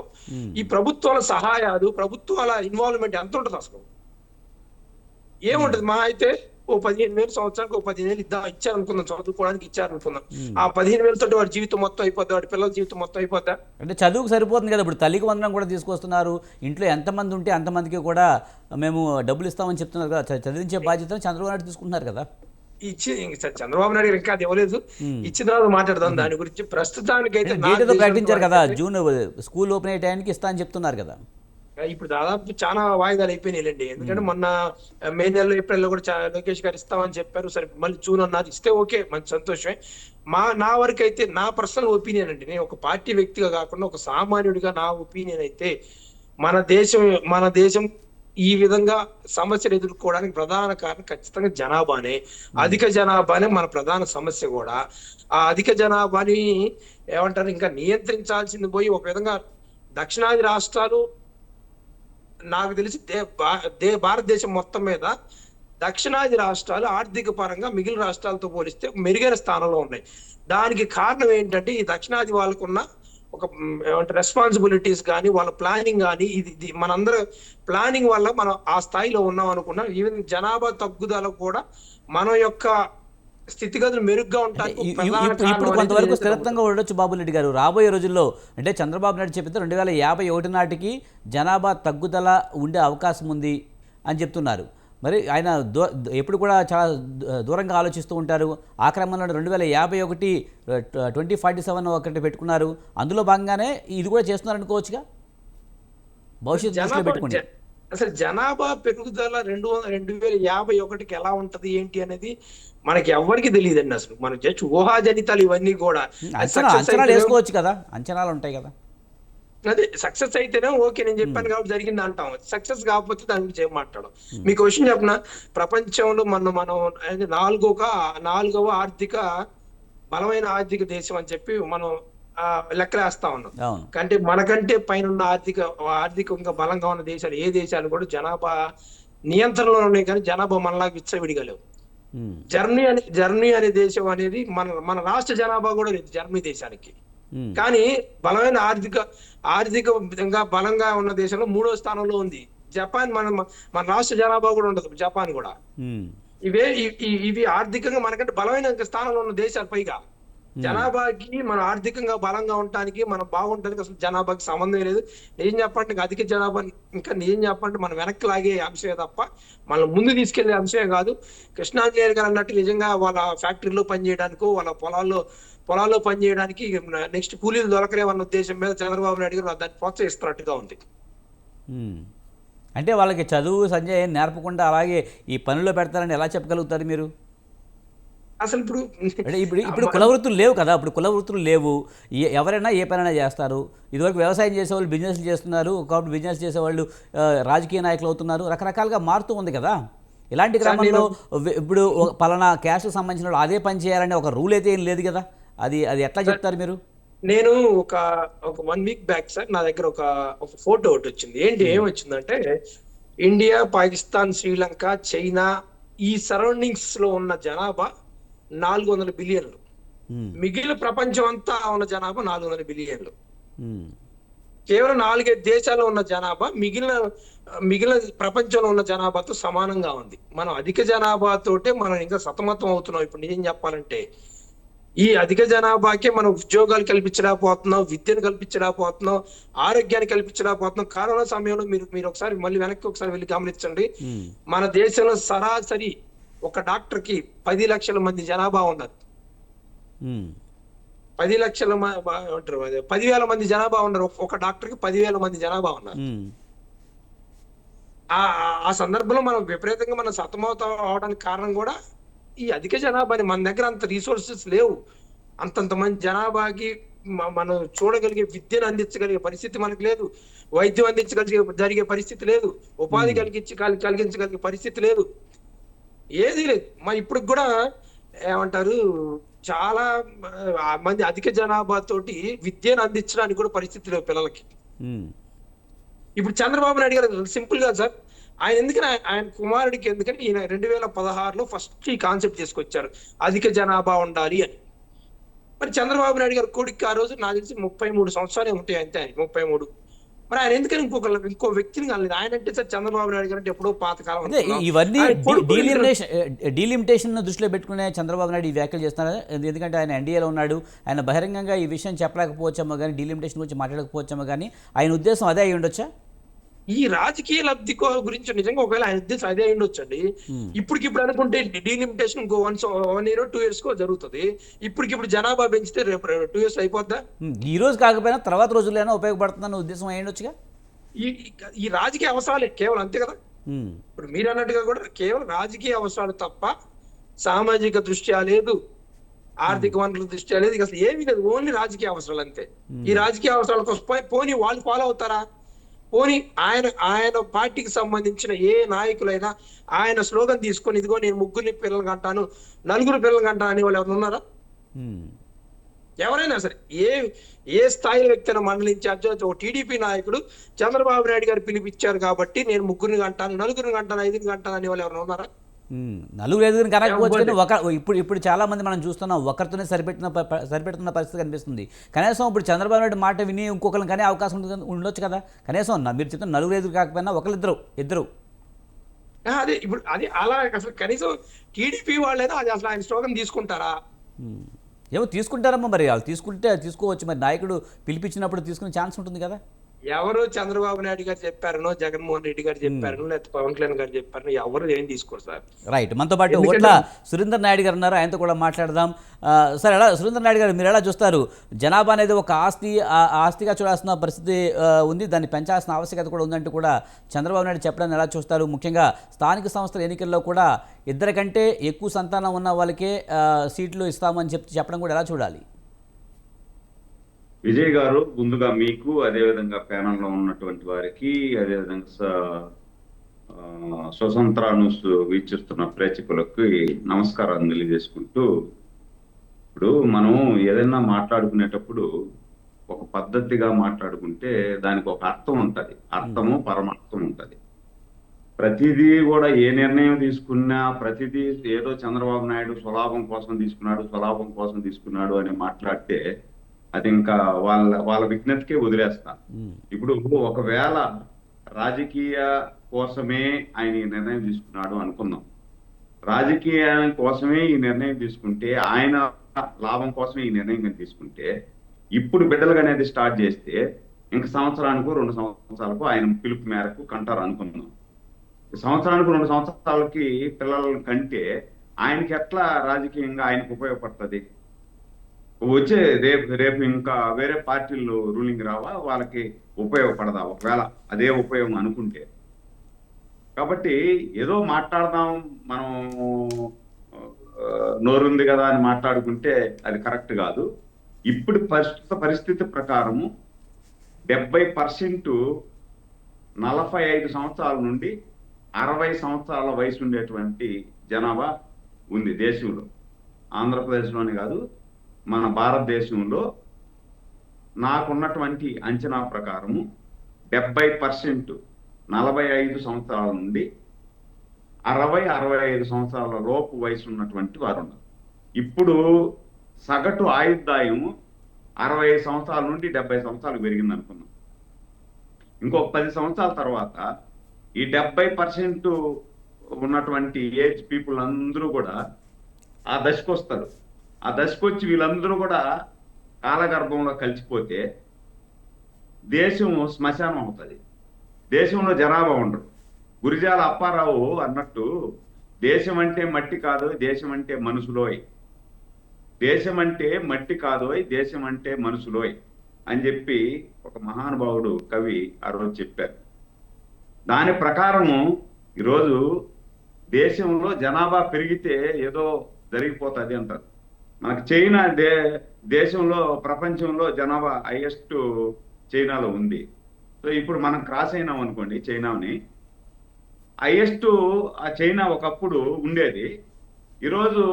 ఈ ప్రభుత్వాల సహాయాలు, ప్రభుత్వాల ఇన్వాల్వ్మెంట్ ఎంత ఉంటుంది అసలు? ఏముంటది? మా అయితే ఓ 15,000 సంవత్సరానికి ఓ 15,000 ఇచ్చారనుకుందాం, చదువుకోవడానికి ఇచ్చారనుకుందాం. ఆ 15,000 తోటి వాడి జీవితం మొత్తం అయిపోద్దా? వాడి పిల్లల జీవితం మొత్తం అయిపోద్దా? అంటే చదువుకు సరిపోతుంది కదా. ఇప్పుడు తల్లికి వందనం కూడా తీసుకొస్తున్నారు. ఇంట్లో ఎంతమంది ఉంటే అంతమందికి కూడా మేము డబ్బులు ఇస్తామని చెప్తున్నారు కదా. చదివించే బాధ్యతను చంద్రబాబు నాయుడు తీసుకుంటున్నారు కదా. చంద్రబాబు నాయుడు ఇంకా అది ఇవ్వలేదు, ఇచ్చిన తర్వాత మాట్లాడదాం దాని గురించి. ప్రస్తుతానికైతే ప్రకటించారు కదా, జూన్ స్కూల్ ఓపెన్ అయ్యే టైంకి ఇస్తా అని చెప్తున్నారు కదా. ఇప్పుడు దాదాపు చాలా వాయిదాలు అయిపోయినాయిలేండి. ఎందుకంటే మొన్న మే నెలలో, ఏప్రిల్లో కూడా లోకేష్ గారు ఇస్తామని చెప్పారు. సరే మళ్ళీ జూన్ అన్నారు, ఇస్తే ఓకే, మంచి సంతోషమే. నా వరకు అయితే నా పర్సనల్ ఒపీనియన్ అండి, నేను ఒక పార్టీ వ్యక్తిగా కాకుండా ఒక సామాన్యుడిగా నా ఒపీనియన్ అయితే, మన దేశం ఈ విధంగా సమస్యలు ఎదుర్కోవడానికి ప్రధాన కారణం ఖచ్చితంగా జనాభానే. అధిక జనాభానే మన ప్రధాన సమస్య కూడా. ఆ అధిక జనాభాని ఏమంటారు, ఇంకా నియంత్రించాల్సింది పోయి ఒక విధంగా దక్షిణాది రాష్ట్రాలు, నాకు తెలిసి భారతదేశం మొత్తం మీద దక్షిణాది రాష్ట్రాలు ఆర్థిక పరంగా మిగిలిన రాష్ట్రాలతో పోలిస్తే మెరుగైన స్థానంలో ఉన్నాయి. దానికి కారణం ఏంటంటే ఈ దక్షిణాది వాళ్ళకున్న ఒక రెస్పాన్సిబిలిటీస్ కానీ, వాళ్ళ ప్లానింగ్ కానీ, ఇది మనందరూ ప్లానింగ్ వల్ల మనం ఆ స్థాయిలో ఉన్నాం అనుకున్నాం. ఈవెన్ జనాభా తగ్గుదల కూడా మన యొక్క స్థితిగతులు మెరుగ్గా ఉంటాయి. ఇప్పుడు కొంతవరకు స్థిరత్వంగా ఉండొచ్చు బాబురెడ్డి గారు. రాబోయే రోజుల్లో అంటే చంద్రబాబు నాయుడు చెప్పితే 2051 నాటికి జనాభా తగ్గుదల ఉండే అవకాశం ఉంది అని చెప్తున్నారు. మరి ఆయన ఎప్పుడు కూడా చాలా దూరంగా ఆలోచిస్తూ ఉంటారు. ఆ క్రమంలో 2051 2047 ఒకటి పెట్టుకున్నారు. అందులో భాగంగానే ఇది కూడా చేస్తున్నారు అనుకోవచ్చుగా భవిష్యత్తు పెట్టుకుని. అసలు జనాభా పెరుగుదల 2051కి ఎలా ఉంటది ఏంటి అనేది మనకి ఎవరికి తెలియదండి. అసలు మనం జస్ట్ ఊహాజనితాలు ఇవన్నీ కూడా అంచనాలు వేసుకోవచ్చు కదా, అంచనాలు ఉంటాయి కదా. అదే సక్సెస్ అయితేనే ఓకే, నేను చెప్పాను కాబట్టి జరిగింది అంటాం. సక్సెస్ కాకపోతే దాని గురించి ఏం మాట్లాడడం. మీకు క్వశ్చన్ చెప్పిన, ప్రపంచంలో మనం 4వ బలమైన ఆర్థిక దేశం అని చెప్పి మనం లెక్కలేస్తా ఉన్నాం. అంటే మనకంటే పైన ఉన్న ఆర్థికంగా బలంగా ఉన్న దేశాలు ఏ దేశాలు కూడా జనాభా నియంత్రణలో ఉన్నాయి, కానీ జనాభా మనలాగా విచ్చలవిడిగలేవు. జర్మనీ అనే దేశం అనేది మన రాష్ట్ర జనాభా కూడా లేదు జర్మనీ దేశానికి. కానీ బలమైన ఆర్థికంగా బలంగా ఉన్న దేశంలో 3వ స్థానంలో ఉంది జపాన్. మన రాష్ట్ర జనాభా కూడా ఉండదు జపాన్ కూడా. ఇవి ఆర్థికంగా మనకంటే బలమైన స్థానంలో ఉన్న దేశాలు. పైగా జనాభాకి మనం ఆర్థికంగా బలంగా ఉండటానికి, మనం బాగుంటానికి అసలు జనాభాకి సంబంధం లేదు. నిజం చెప్పండి, అధిక జనాభా ఇంకా నిజం చెప్పండి మనం వెనక్కి లాగే అంశమే తప్ప మనం ముందు తీసుకెళ్లే అంశమే కాదు. కృష్ణాంజనేయులు గారు అన్నట్టు నిజంగా వాళ్ళ ఫ్యాక్టరీలో పనిచేయడానికో, వాళ్ళ పొలాల్లో పనిచేయడానికి నెక్స్ట్ కూలీలు దొరకలేమన్న ఉద్దేశం మీద చంద్రబాబు నాయుడు గారు దాన్ని ప్రోత్సహిస్తున్నట్టుగా ఉంది. అంటే వాళ్ళకి చదువు సంజయ్ నేర్పకుండా అలాగే ఈ పనుల్లో పెడతారని ఎలా చెప్పగలుగుతారు మీరు? అసలు ఇప్పుడు కులవృత్తులు లేవు కదా. ఇప్పుడు కులవృత్తులు లేవు, ఎవరైనా ఏ పనైనా చేస్తారు. ఇదివరకు వ్యవసాయం చేసేవాళ్ళు బిజినెస్లు చేస్తున్నారు, కాబట్టి బిజినెస్ చేసేవాళ్ళు రాజకీయ నాయకులు అవుతున్నారు. రకరకాలుగా మారుతూ ఉంది కదా. ఇలాంటి క్రమంలో ఇప్పుడు పలానా క్యాస్ట్కి సంబంధించిన వాళ్ళు అదే పని చేయాలని ఒక రూల్ అయితే ఏం లేదు కదా. అది ఎట్లా చెప్తారు మీరు? నేను ఒక 1 week బ్యాక్ సార్ నా దగ్గర ఒక ఫోటో ఒకటి వచ్చింది. ఏమొచ్చిందంటే ఇండియా, పాకిస్తాన్, శ్రీలంక, చైనా ఈ సరౌండింగ్స్ లో ఉన్న జనాభా 400 బిలియన్లు. మిగిలిన ప్రపంచం అంతా ఉన్న జనాభా 400 బిలియన్లు. కేవలం 4-5 దేశాల్లో ఉన్న జనాభా మిగిలిన ప్రపంచంలో ఉన్న జనాభాతో సమానంగా ఉంది. మనం అధిక జనాభాతోటే మనం ఇంకా సతమతం అవుతున్నాం. ఇప్పుడు నిజం చెప్పాలంటే ఈ అధిక జనాభాకే మనం ఉద్యోగాలు కల్పించలేకపోతున్నాం, విద్యను కల్పించలేకపోతున్నాం, ఆరోగ్యాన్ని కల్పించలేకపోతున్నాం. కరోనా సమయంలో మీరు ఒకసారి మళ్ళీ వెనక్కి ఒకసారి వెళ్ళి గమనించండి. మన దేశంలో సరాసరి ఒక డాక్టర్ కి 10 లక్షల మంది జనాభా ఉన్నారు. 10 లక్షల 10,000 మంది జనాభా ఉన్నారు. ఒక డాక్టర్ కి 10,000 మంది జనాభా ఉన్నారు. ఆ సందర్భంలో మనం విపరీతంగా మనం సతమతం అవడానికి కారణం కూడా ఈ అధిక జనాభాని. మన దగ్గర అంత రిసోర్సెస్ లేవు. అంతంత మంది జనాభాకి మనం చూడగలిగే విద్యను అందించగలిగే పరిస్థితి మనకు లేదు, వైద్యం జరిగే పరిస్థితి లేదు, ఉపాధి కలిగించగలిగే పరిస్థితి లేదు, ఏది లేదు. మరి ఇప్పుడు కూడా ఏమంటారు, చాలా మంది అధిక జనాభా తోటి విద్యను అందించడానికి కూడా పరిస్థితి లేవు పిల్లలకి. ఇప్పుడు చంద్రబాబు నాయుడు గారు సింపుల్ గా సార్, ఆయన ఎందుకని ఆయన కుమారుడికి ఎందుకని ఈయన 2016లో ఫస్ట్ ఈ కాన్సెప్ట్ తీసుకొచ్చారు అధిక జనాభా ఉండాలి అని. మరి చంద్రబాబు నాయుడు గారి కొడుకు ఆ రోజు నాకు తెలిసి 33 సంవత్సరాలే ఉంటాయి అంతే, ఆయన 33. మరి ఆయన ఎందుకని ఇంకో వ్యక్తిని కలలేదు? ఆయన అంటే సార్ చంద్రబాబు నాయుడు గారు అంటే ఎప్పుడో పాతకాలం. ఇవన్నీ డీలిమిటేషన్ దృష్టిలో పెట్టుకునే చంద్రబాబు నాయుడు ఈ వ్యాఖ్యలు చేస్తున్నారు. ఎందుకంటే ఆయన ఎన్డీఏలో ఉన్నాడు, ఆయన బహిరంగంగా ఈ విషయం చెప్పలేకపోవచ్చామో కానీ, డీలిమిటేషన్ గురించి మాట్లాడకపోవచ్చామో కానీ, ఆయన ఉద్దేశం అదే అయి ఉండొచ్చా? ఈ రాజకీయ లబ్ధి గురించి నిజంగా ఒకవేళ ఆయన ఉద్దేశం అదే ఉండొచ్చండి. ఇప్పటికిప్పుడు అనుకుంటే డీలిమిటేషన్ 1 year 2 years జరుగుతుంది. ఇప్పటికిప్పుడు జనాభా పెంచితే రేపు 2 years అయిపోద్దా? ఈ రోజు కాకపోయినా తర్వాత రోజులైనా ఉపయోగపడుతుందన్న ఉద్దేశం అయి ఉండొచ్చుగా. ఈ రాజకీయ అవసరాలే కేవలం, అంతే కదా. ఇప్పుడు మీరు అన్నట్టుగా కూడా కేవలం రాజకీయ అవసరాలు తప్ప సామాజిక దృష్ట్యా లేదు, ఆర్థిక వనరుల దృష్ట్యా లేదు, అసలు ఏమీ లేదు. ఓన్లీ రాజకీయ అవసరాలు అంతే. ఈ రాజకీయ అవసరాల కోసం పోనీ వాళ్ళు ఫాలో అవుతారా? పోనీ ఆయన పార్టీకి సంబంధించిన ఏ నాయకులైనా ఆయన స్లోగన్ తీసుకొని ఇదిగో నేను 3 పిల్లలు కంటాను, 4 పిల్లలు కంటాను అనే వాళ్ళు ఎవరు ఉన్నారా? ఎవరైనా సరే ఏ స్థాయిలో వ్యక్తి అయినా మండలి ఇన్ఛార్జ్ ఒక టీడీపీ నాయకుడు చంద్రబాబు నాయుడు గారు పిలిపించారు కాబట్టి నేను 3 కంటాను, 4 కంటాను, 5 కంటాను అనే వాళ్ళు ఎవరైనా ఉన్నారా? 4-5 కనకపోవచ్చు కానీ ఇప్పుడు చాలా మంది మనం చూస్తున్నాం ఒకరితోనే సరిపెడుతున్న పరిస్థితి కనిపిస్తుంది. కనీసం ఇప్పుడు చంద్రబాబు నాయుడు మాట విని ఇంకొకరిని కానీ అవకాశం ఉండొచ్చు కదా. కనీసం మీరు చెప్తున్న 4-5 కాకపోయినా ఇద్దరు అదే ఇప్పుడు అది అలా అసలు కనీసం టీడీపీ వాళ్ళైనా అది అసలు ఆయన స్లోగన్ తీసుకుంటారా? ఏమో తీసుకుంటారమ్మా, మరి వాళ్ళు తీసుకోవచ్చు. మరి నాయకుడు పిలిపించినప్పుడు తీసుకునే ఛాన్స్ ఉంటుంది కదా. ఎవరు చంద్రబాబు నాయుడు గారు చెప్పారనో, జగన్మోహన్ రెడ్డి గారు చెప్పారనో, లేకపోతే పవన్ కళ్యాణ్ గారు చెప్పారనో ఎవరు ఏం తీసుకోరు సార్. రైట్, మనతో పాటు ఓట్ల సురేందర్ నాయుడు గారు ఉన్నారు, ఆయనతో కూడా మాట్లాడదాం. సార్, సురేందర్ నాయుడు గారు, మీరు ఎలా చూస్తారు? జనాభా అనేది ఒక ఆస్తిగా చూడాల్సిన పరిస్థితి ఉంది, దాన్ని పెంచాల్సిన ఆవశ్యకత కూడా ఉందంటూ కూడా చంద్రబాబు నాయుడు చెప్పడాన్ని ఎలా చూస్తారు? ముఖ్యంగా స్థానిక సంస్థల ఎన్నికల్లో కూడా 2 కంటే ఎక్కువ సంతానం ఉన్న వాళ్ళకే సీట్లు ఇస్తామని చెప్పడం కూడా ఎలా చూడాలి? విజయ్ గారు, ముందుగా మీకు, అదేవిధంగా ప్యానల్లో ఉన్నటువంటి వారికి, అదేవిధంగా స్వతంత్ర న్యూస్ వీక్షిస్తున్న ప్రేక్షకులకు నమస్కారాలు తెలియజేసుకుంటూ, ఇప్పుడు మనం ఏదైనా మాట్లాడుకునేటప్పుడు ఒక పద్ధతిగా మాట్లాడుకుంటే దానికి ఒక అర్థం ఉంటుంది, అర్థము పరమార్థం ఉంటుంది. ప్రతిదీ కూడా ఏ నిర్ణయం తీసుకున్నా ప్రతిదీ ఏదో చంద్రబాబు నాయుడు స్వలాభం కోసం తీసుకున్నాడు అని మాట్లాడితే అది ఇంకా వాళ్ళ విజ్ఞతకే వదిలేస్తాను. ఇప్పుడు ఒకవేళ రాజకీయ కోసమే ఆయన ఈ నిర్ణయం తీసుకున్నాడు అనుకుందాం. రాజకీయం కోసమే ఈ నిర్ణయం తీసుకుంటే, ఆయన లాభం కోసమే ఈ నిర్ణయం తీసుకుంటే, ఇప్పుడు బిడ్డలుగా అనేది స్టార్ట్ చేస్తే ఇంకా సంవత్సరానికి 2 సంవత్సరాలకు ఆయన పిలుపు మేరకు కంటారు అనుకుందాం. సంవత్సరానికి 2 సంవత్సరాలకి పిల్లల కంటే ఆయనకి ఎట్లా రాజకీయంగా ఆయనకు ఉపయోగపడుతుంది? వచ్చే రేపు ఇంకా వేరే పార్టీలు రూలింగ్ రావా, వాళ్ళకి ఉపయోగపడదా? ఒకవేళ అదే ఉపయోగం అనుకుంటే. కాబట్టి ఏదో మాట్లాడదాం, మనం నోరుంది కదా అని మాట్లాడుకుంటే అది కరెక్ట్ కాదు. ఇప్పుడు పరిస్థితి ప్రకారము 70% 45 సంవత్సరాల నుండి 60 సంవత్సరాల వయసు ఉండేటువంటి జనాభా ఉంది దేశంలో. ఆంధ్రప్రదేశ్లోనే కాదు, మన భారతదేశంలో నాకున్నటువంటి అంచనా ప్రకారము 70% 45 సంవత్సరాల నుండి 60-65 సంవత్సరాల లోపు వయసు ఉన్నటువంటి వారు ఉన్నారు. ఇప్పుడు సగటు ఆయుర్దాయము 65 సంవత్సరాల నుండి 70 సంవత్సరాలు పెరిగింది అనుకున్నాం. ఇంకొక 10 సంవత్సరాల తర్వాత ఈ 70% ఉన్నటువంటి ఏజ్ పీపుల్ అందరూ కూడా ఆ దశకు వస్తారు. ఆ దశకు వచ్చి వీళ్ళందరూ కూడా కాలగర్భంలో కలిసిపోతే దేశం శ్మశానం అవుతుంది. దేశంలో జనాభా ఉండరు. గురిజాల అప్పారావు అన్నట్టు దేశం అంటే మట్టి కాదు, దేశం అంటే మనుషులోయ్. దేశం అంటే మట్టి కాదోయ్, దేశం అంటే మనుషులోయ్ అని చెప్పి ఒక మహానుభావుడు కవి ఆ రోజు చెప్పారు. దాని ప్రకారము ఈరోజు దేశంలో జనాభా పెరిగితే ఏదో జరిగిపోతుంది అంటారు. మనకు చైనా దేశంలో ప్రపంచంలో జనాభా హైయెస్ట్ చైనాలో ఉంది. సో ఇప్పుడు మనం క్రాస్ అయినాం అనుకోండి చైనాని. హైయెస్ట్ ఆ చైనా ఒకప్పుడు ఉండేది. ఈరోజు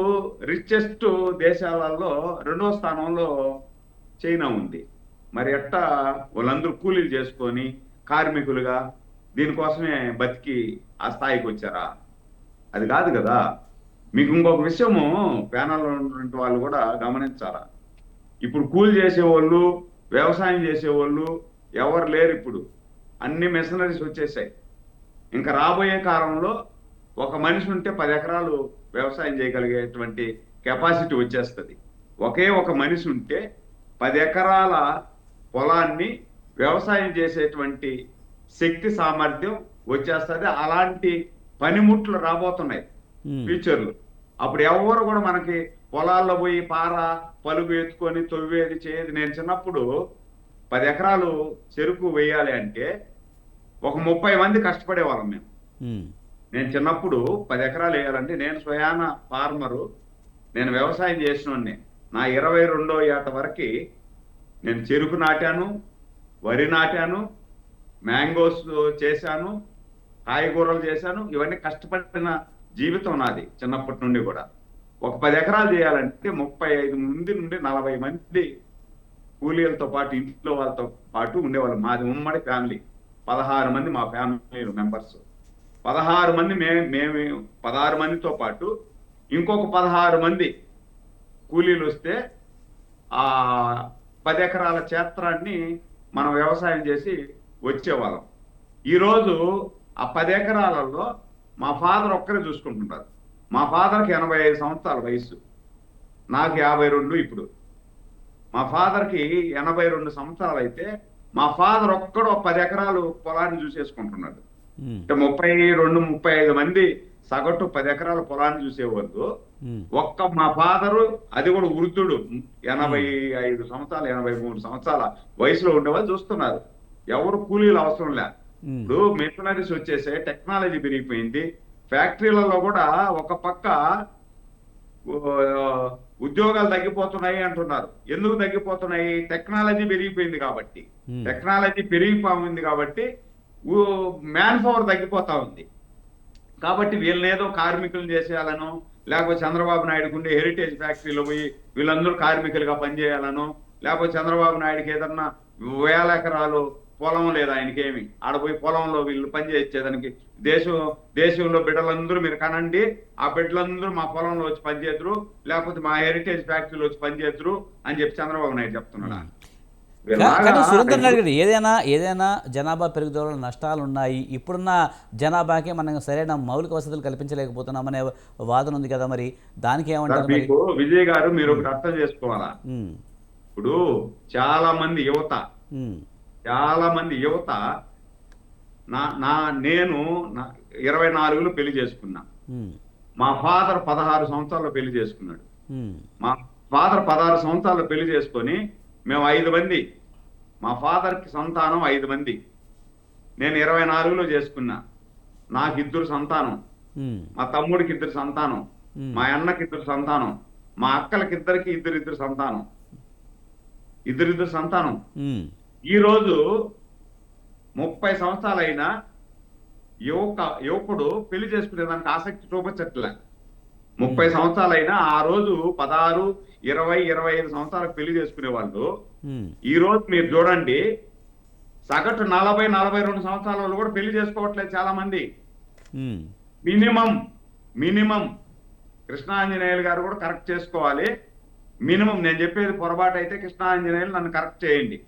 రిచెస్ట్ దేశాలలో 2వ స్థానంలో చైనా ఉంది. మరి ఎట్టా వాళ్ళందరూ కూలీలు చేసుకొని కార్మికులుగా దీనికోసమే బతికి ఆ స్థాయికి వచ్చారా? అది కాదు కదా. మీకు ఇంకొక విషయము ప్యానల్లో ఉన్నటువంటి వాళ్ళు కూడా గమనించాలా. ఇప్పుడు కూలి చేసేవాళ్ళు, వ్యవసాయం చేసేవాళ్ళు ఎవరు లేరు. ఇప్పుడు అన్ని మెషనరీస్ వచ్చేసాయి. ఇంకా రాబోయే కాలంలో ఒక మనిషి ఉంటే 10 ఎకరాలు వ్యవసాయం చేయగలిగేటువంటి కెపాసిటీ వచ్చేస్తుంది. ఒకే ఒక మనిషి ఉంటే 10 ఎకరాల పొలాన్ని వ్యవసాయం చేసేటువంటి శక్తి సామర్థ్యం వచ్చేస్తుంది. అలాంటి పనిముట్లు రాబోతున్నాయి ఫ్యూచర్లో. అప్పుడు ఎవరు కూడా మనకి పొలాల్లో పోయి పార పలుగు ఎత్తుకొని తొవ్వేది చేయదు. నేను చిన్నప్పుడు 10 ఎకరాలు చెరుకు వేయాలి అంటే ఒక 30 మంది కష్టపడేవాళ్ళం మేము. నేను చిన్నప్పుడు 10 ఎకరాలు వేయాలంటే నేను స్వయాన ఫార్మరు, నేను వ్యవసాయం చేసినోడిని. నా 22వ ఏట వరకు నేను చెరుకు నాటాను, వరి నాటాను, మ్యాంగోస్ చేశాను, కాయగూరలు చేశాను. ఇవన్నీ కష్టపడిన జీవితం నాది చిన్నప్పటి నుండి కూడా. ఒక 10 ఎకరాలు చేయాలంటే 35 మంది నుండి 40 మంది కూలీలతో పాటు ఇంట్లో వాళ్ళతో పాటు ఉండేవాళ్ళు. మాది ఉమ్మడి ఫ్యామిలీ, 16 మంది మా ఫ్యామిలీ మెంబర్స్. 16 మంది మేము 16 మందితో పాటు ఇంకొక 16 మంది కూలీలు వస్తే ఆ 10 ఎకరాల క్షేత్రాన్ని మనం వ్యవసాయం చేసి వచ్చేవాళ్ళం. ఈరోజు ఆ 10 ఎకరాలలో మా ఫాదర్ ఒక్కరే చూసుకుంటుంటారు. మా ఫాదర్కి 85 సంవత్సరాల వయసు, నాకు 52. ఇప్పుడు మా ఫాదర్కి 82 సంవత్సరాలు అయితే మా ఫాదర్ ఒక్కడు 10 ఎకరాలు పొలాన్ని చూసేసుకుంటున్నాడు. అంటే 32-35 మంది సగటు 10 ఎకరాల పొలాన్ని చూసేవాళ్ళు. ఒక్క మా ఫాదరు, అది కూడా వృద్ధుడు, 85 సంవత్సరాలు 83 సంవత్సరాల వయసులో ఉండేవాళ్ళు చూస్తున్నారు. ఎవరు కూలీలు అవసరం లే. ఇప్పుడు మెషినరీస్ వచ్చేసే, టెక్నాలజీ పెరిగిపోయింది. ఫ్యాక్టరీలలో కూడా ఒక పక్క ఉద్యోగాలు తగ్గిపోతున్నాయి అంటున్నారు. ఎందుకు తగ్గిపోతున్నాయి? టెక్నాలజీ పెరిగిపోయింది కాబట్టి. టెక్నాలజీ పెరిగిపోయింది కాబట్టి మ్యాన్ పవర్ తగ్గిపోతా ఉంది. కాబట్టి వీళ్ళని ఏదో కార్మికులు చేసేయాలనో, లేకపోతే చంద్రబాబు నాయుడుకు ఉండే హెరిటేజ్ ఫ్యాక్టరీలో పోయి వీళ్ళందరూ కార్మికులుగా పనిచేయాలనో, లేకపోతే చంద్రబాబు నాయుడుకి ఏదన్నా 1000 ఎకరాలు పొలం లేదు ఆయనకేమి, ఆడపోయి పొలంలో వీళ్ళు పనిచేసేదానికి దేశంలో బిడ్డలందరూ మీరు కనండి, ఆ బిడ్డలందరూ మా పొలంలో వచ్చి పనిచేద్దరు, లేకపోతే మా హెరిటేజ్ ఫ్యాక్టరీలో వచ్చి పనిచేద్దరు అని చెప్పి చంద్రబాబు నాయుడు చెప్తున్నాడు. కానీ సురేంద్ర నాయుడు గారు, ఏదైనా జనాభా పెరుగుదల నష్టాలు ఉన్నాయి. ఇప్పుడున్న జనాభాకి మనం సరైన మౌలిక వసతులు కల్పించలేకపోతున్నామనే వాదన ఉంది కదా, మరి దానికి ఏమంటారు? మీకు విజయ్ గారు మీరు ఒకటి అర్థం చేసుకోవాలా. ఇప్పుడు చాలా మంది యువత నేను 24లో పెళ్లి చేసుకున్నా. మా ఫాదర్ 16 సంవత్సరాల్లో పెళ్లి చేసుకున్నాడు. మా ఫాదర్ 16 సంవత్సరాల్లో పెళ్లి చేసుకొని మేము 5 మంది, మా ఫాదర్కి సంతానం 5 మంది. నేను 24లో చేసుకున్నా. నాకు 2 సంతానం, మా తమ్ముడికి 2 సంతానం, మా అన్నకి 2 సంతానం, మా అక్కలకి ఇద్దరికి 2 సంతానం, 2 సంతానం. ఈరోజు 30 సంవత్సరాలైనా యువకుడు పెళ్లి చేసుకునేదానికి ఆసక్తి చూపించట్లే. 30 సంవత్సరాలైనా ఆ రోజు 16, 20, 25 సంవత్సరాలకు పెళ్లి చేసుకునే వాళ్ళు ఈ రోజు మీరు చూడండి సగటు 40, 42 సంవత్సరాల వాళ్ళు కూడా పెళ్లి చేసుకోవట్లేదు చాలా మంది. మినిమం కృష్ణాంజనేయులు గారు కూడా కరెక్ట్ చేసుకోవాలి. మినిమం నేను చెప్పేది పొరపాటు అయితే కృష్ణాంజనేయులు నన్ను కరెక్ట్ చేయండి.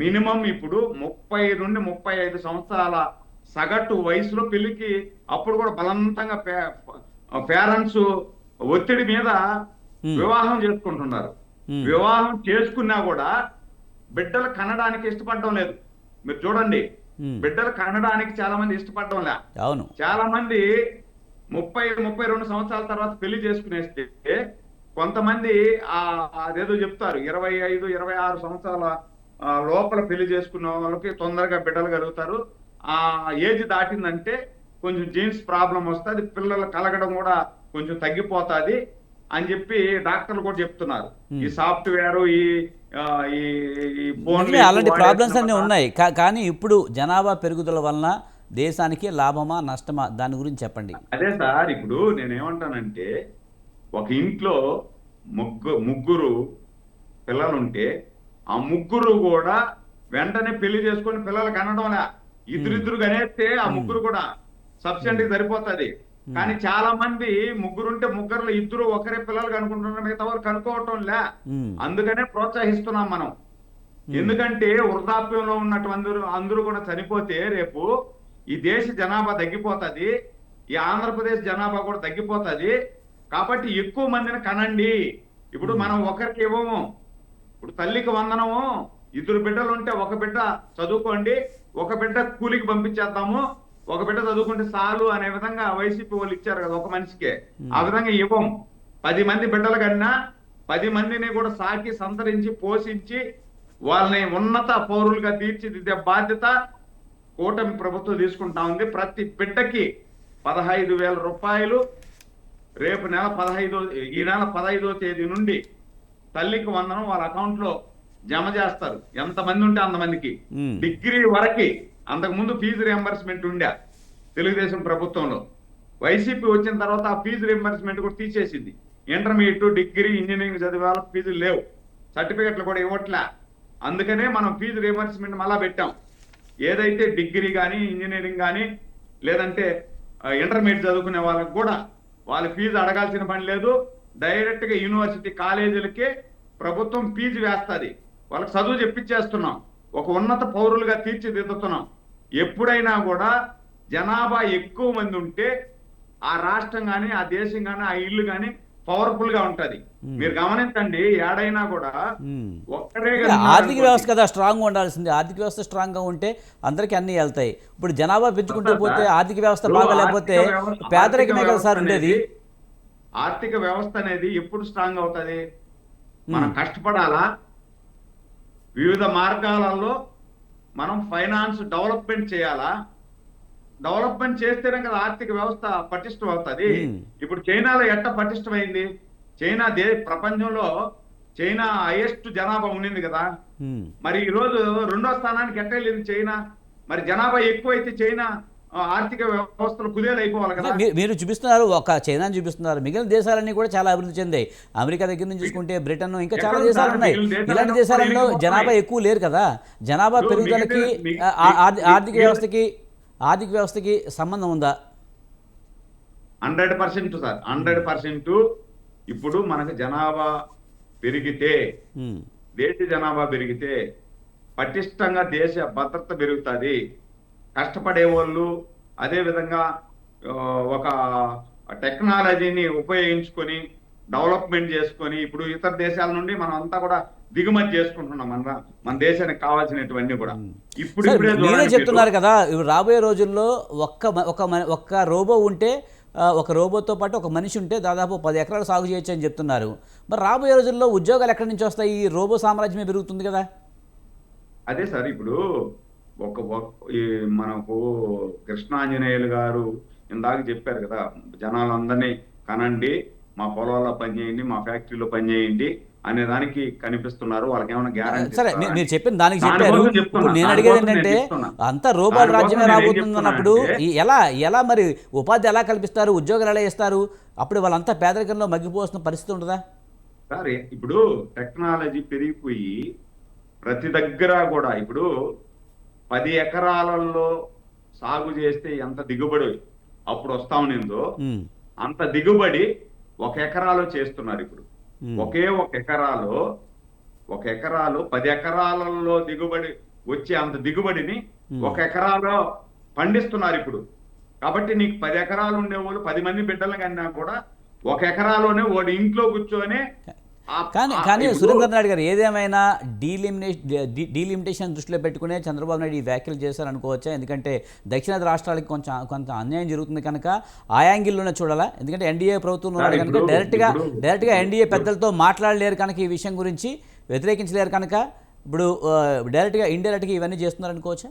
మినిమం ఇప్పుడు 30 నుండి 35 సంవత్సరాల సగటు వయసులో పెళ్లికి అప్పుడు కూడా బలవంతంగా పేరెంట్స్ ఒత్తిడి మీద వివాహం చేసుకుంటున్నారు. వివాహం చేసుకున్నా కూడా బిడ్డలు కనడానికి ఇష్టపడడం లేదు. మీరు చూడండి, బిడ్డలు కనడానికి చాలా మంది ఇష్టపడడం లే. అవును, చాలా మంది 30-32 సంవత్సరాల తర్వాత పెళ్లి చేసుకునేస్తే కొంతమంది అదేదో చెప్తారు 25-26 సంవత్సరాల లోపల పెళ్లి చేసుకున్న వాళ్ళకి తొందరగా బిడ్డలు కలుగుతారు. ఆ ఏజ్ దాటిందంటే కొంచెం జీన్స్ ప్రాబ్లం వస్తుంది, పిల్లలు కలగడం కూడా కొంచెం తగ్గిపోతుంది అని చెప్పి డాక్టర్లు కూడా చెప్తున్నారు. ఈ సాఫ్ట్వేర్ ఈ ఫోన్లు అలాంటి ప్రాబ్లమ్స్ అన్నీ ఉన్నాయి. కానీ ఇప్పుడు జనాభా పెరుగుదల వలన దేశానికి లాభమా నష్టమా, దాని గురించి చెప్పండి. అదే సార్, ఇప్పుడు నేనేమంటానంటే ఒక ఇంట్లో ముగ్గురు పిల్లలుంటే ఆ ముగ్గురు కూడా వెంటనే పెళ్లి చేసుకొని పిల్లలకు అనడంలే. ఇద్దరిద్దరు కనేస్తే ఆ ముగ్గురు కూడా సబ్సిడీ సరిపోతుంది. కానీ చాలా మంది ముగ్గురుంటే ముగ్గురులో ఇద్దరు ఒకరే పిల్లలు కనుకుంటున్నారు, మిగతా వాళ్ళు కనుక్కోవటం లే. అందుకనే ప్రోత్సహిస్తున్నాం మనం. ఎందుకంటే వృద్ధాప్యంలో ఉన్నటువంటి అందరూ కూడా చనిపోతే రేపు ఈ దేశ జనాభా తగ్గిపోతుంది, ఈ ఆంధ్రప్రదేశ్ జనాభా కూడా తగ్గిపోతుంది. కాబట్టి ఎక్కువ మందిని కనండి. ఇప్పుడు మనం ఒకరికి ఇవ్వము. ఇప్పుడు తల్లికి వందనము, ఇద్దరు బిడ్డలు ఉంటే ఒక బిడ్డ చదువుకోండి, ఒక బిడ్డ కూలికి పంపించేద్దాము, ఒక బిడ్డ చదువుకుంటే చాలు అనే విధంగా వైసీపీ వాళ్ళు ఇచ్చారు కదా ఒక మనిషికే. ఆ విధంగా ఇవ్వం. 10 మంది బిడ్డల కన్నా 10 మందిని కూడా సాకి సంతరించి పోషించి వాళ్ళని ఉన్నత పౌరులుగా తీర్చిదిద్దే బాధ్యత కూటమి ప్రభుత్వం తీసుకుంటా ఉంది. ప్రతి బిడ్డకి 15,000 రూపాయలు రేపు ఈ నెల 15వ తేదీ నుండి తల్లికి వందనం వాళ్ళ అకౌంట్ లో జమ చేస్తారు. ఎంతమంది ఉంటే అంతమందికి. డిగ్రీ వరకు అంతకుముందు ఫీజు రియంబర్స్మెంట్ ఉండే తెలుగుదేశం ప్రభుత్వంలో. వైసీపీ వచ్చిన తర్వాత ఆ ఫీజు రియంబర్స్మెంట్ కూడా తీసేసింది. ఇంటర్మీడియట్, డిగ్రీ, ఇంజనీరింగ్ చదివే వాళ్ళకి ఫీజులు లేవు, సర్టిఫికెట్లు కూడా ఇవ్వట్లే. అందుకనే మనం ఫీజు రియంబర్స్మెంట్ మళ్ళా పెట్టాం. ఏదైతే డిగ్రీ కానీ ఇంజనీరింగ్ కానీ లేదంటే ఇంటర్మీడియట్ చదువుకునే వాళ్ళకి కూడా వాళ్ళ ఫీజు అడగాల్సిన పని లేదు. డైరెక్ట్ గా యూనివర్సిటీ కాలేజీలకే ప్రభుత్వం ఫీజు వేస్తుంది. వాళ్ళకి చదువు చెప్పించేస్తున్నాం, ఒక ఉన్నత పౌరులుగా తీర్చిదిద్దుతున్నాం. ఎప్పుడైనా కూడా జనాభా ఎక్కువ మంది ఉంటే ఆ రాష్ట్రం కానీ ఆ దేశం కానీ ఆ ఇల్లు కానీ పవర్ఫుల్ గా ఉంటది. మీరు గమనించండి, ఏడైనా కూడా ఒక్కడే ఆర్థిక వ్యవస్థ కదా స్ట్రాంగ్ ఉండాల్సింది. ఆర్థిక వ్యవస్థ స్ట్రాంగ్ గా ఉంటే అందరికి అన్ని వెళ్తాయి. ఇప్పుడు జనాభా పెంచుకుంటూ పోతే ఆర్థిక వ్యవస్థ బాగా లేకపోతే పేదరికమే కదా సార్ ఉండేది. ఆర్థిక వ్యవస్థ అనేది ఎప్పుడు స్ట్రాంగ్ అవుతుంది? మనం కష్టపడాలా, వివిధ మార్గాలలో మనం ఫైనాన్స్ డెవలప్మెంట్ చేయాలా. డెవలప్మెంట్ చేస్తేనే కదా ఆర్థిక వ్యవస్థ పటిష్టం అవుతుంది. ఇప్పుడు చైనాలో ఎట్ట పటిష్టమైంది? చైనా ప్రపంచంలో చైనా హైయెస్ట్ జనాభా ఉండింది కదా. మరి ఈ రోజు 2వ స్థానానికి ఎట్ట వెళ్ళింది చైనా? మరి జనాభా ఎక్కువైతే చైనా ఆర్థిక వ్యవస్థలు కుదేలు అయిపోవాలి కదా. మీరు చూపిస్తున్నారు, ఒక చైనాని చూపిస్తున్నారు, మిగిలిన దేశాలన్నీ కూడా చాలా అభివృద్ధి చెందాయి. అమెరికా దగ్గర నుంచి చూసుకుంటే బ్రిటన్, ఇంకా చాలా దేశాలు ఉన్నాయి. ఇలాంటి దేశాలలో జనాభా ఎక్కువ లేరు కదా. జనాభా పెరుగుదలకి ఆర్థిక వ్యవస్థకి సంబంధం ఉందా? 100% సార్, 100%. ఇప్పుడు మనకు జనాభా పెరిగితే, దేశ జనాభా పెరిగితే పటిష్టంగా దేశ భద్రత పెరుగుతుంది. కష్టపడే వాళ్ళు అదే విధంగా ఒక టెక్నాలజీని ఉపయోగించుకొని డెవలప్మెంట్ చేసుకొని, ఇప్పుడు ఇతర దేశాల నుండి మనం అంతా కూడా దిగుమతి చేసుకుంటున్నాం మన దేశానికి కావాల్సినటువన్నీ కూడా. ఇప్పుడు మీరే చెప్తున్నారు కదా, రాబోయే రోజుల్లో ఒక్క రోబో ఉంటే, ఒక రోబోతో పాటు ఒక మనిషి ఉంటే దాదాపు 10 ఎకరాలు సాగు చేయొచ్చు అని చెప్తున్నారు. మరి రాబోయే రోజుల్లో ఉద్యోగాలు ఎక్కడి నుంచి వస్తాయి? ఈ రోబో సామ్రాజ్యమే పెరుగుతుంది కదా. అదే సార్, ఇప్పుడు మనకు కృష్ణాంజనేయులు గారు ఇందాక చెప్పారు కదా, జనాలందరినీ కనండి, మా పొలాల్లో పనిచేయండి, మా ఫ్యాక్టరీలో పనిచేయండి అనే దానికి కనిపిస్తున్నారు. వాళ్ళకి ఏమైనా గ్యారంటీ? సరే, మీరు చెప్పిన దానికి చెప్పారు. ఇప్పుడు నేను అడిగేది ఏంటంటే, అంతా రోబోట్ రాజ్యమే రాబోతుంది అన్నప్పుడు ఎలా మరి ఉపాధి ఎలా కల్పిస్తారు, ఉద్యోగాలు ఎలా ఇస్తారు? అప్పుడు వాళ్ళంతా పేదరికంలో మగ్గిపోతున్న పరిస్థితి ఉంటుందా? సరే, ఇప్పుడు టెక్నాలజీ పెరిగిపోయి ప్రతి దగ్గర కూడా ఇప్పుడు 10 ఎకరాలలో సాగు చేస్తే ఎంత దిగుబడి అప్పుడు వస్తా ఉన్నిందో అంత దిగుబడి 1 ఎకరాలో చేస్తున్నారు. ఇప్పుడు ఒకే 1 ఎకరాలో ఒక ఎకరాలు 10 ఎకరాలలో దిగుబడి వచ్చే అంత దిగుబడిని 1 ఎకరాలో పండిస్తున్నారు ఇప్పుడు. కాబట్టి నీకు 10 ఎకరాలు ఉండేవాళ్ళు 10 మంది బిడ్డలు కన్నా కూడా 1 ఎకరాలోనే వాడు ఇంట్లో కూర్చొని కానీ సురేంద్ర నాయుడు గారు ఏదేమైనా డీలిమిటేషన్ దృష్టిలో పెట్టుకునే చంద్రబాబు నాయుడు ఈ వ్యాఖ్యలు చేశారనుకోవచ్చా? ఎందుకంటే దక్షిణాది రాష్ట్రాలకి కొంత అన్యాయం జరుగుతుంది కనుక ఆ యాంగిల్లోనే చూడాలా? ఎందుకంటే ఎన్డీఏ ప్రభుత్వం ఉన్నారు కనుక డైరెక్ట్గా ఎన్డీఏ పెద్దలతో మాట్లాడలేరు కనుక ఈ విషయం గురించి వ్యతిరేకించలేరు కనుక ఇప్పుడు డైరెక్ట్గా ఇండైరెక్ట్గా ఇవన్నీ చేస్తున్నారు అనుకోవచ్చా?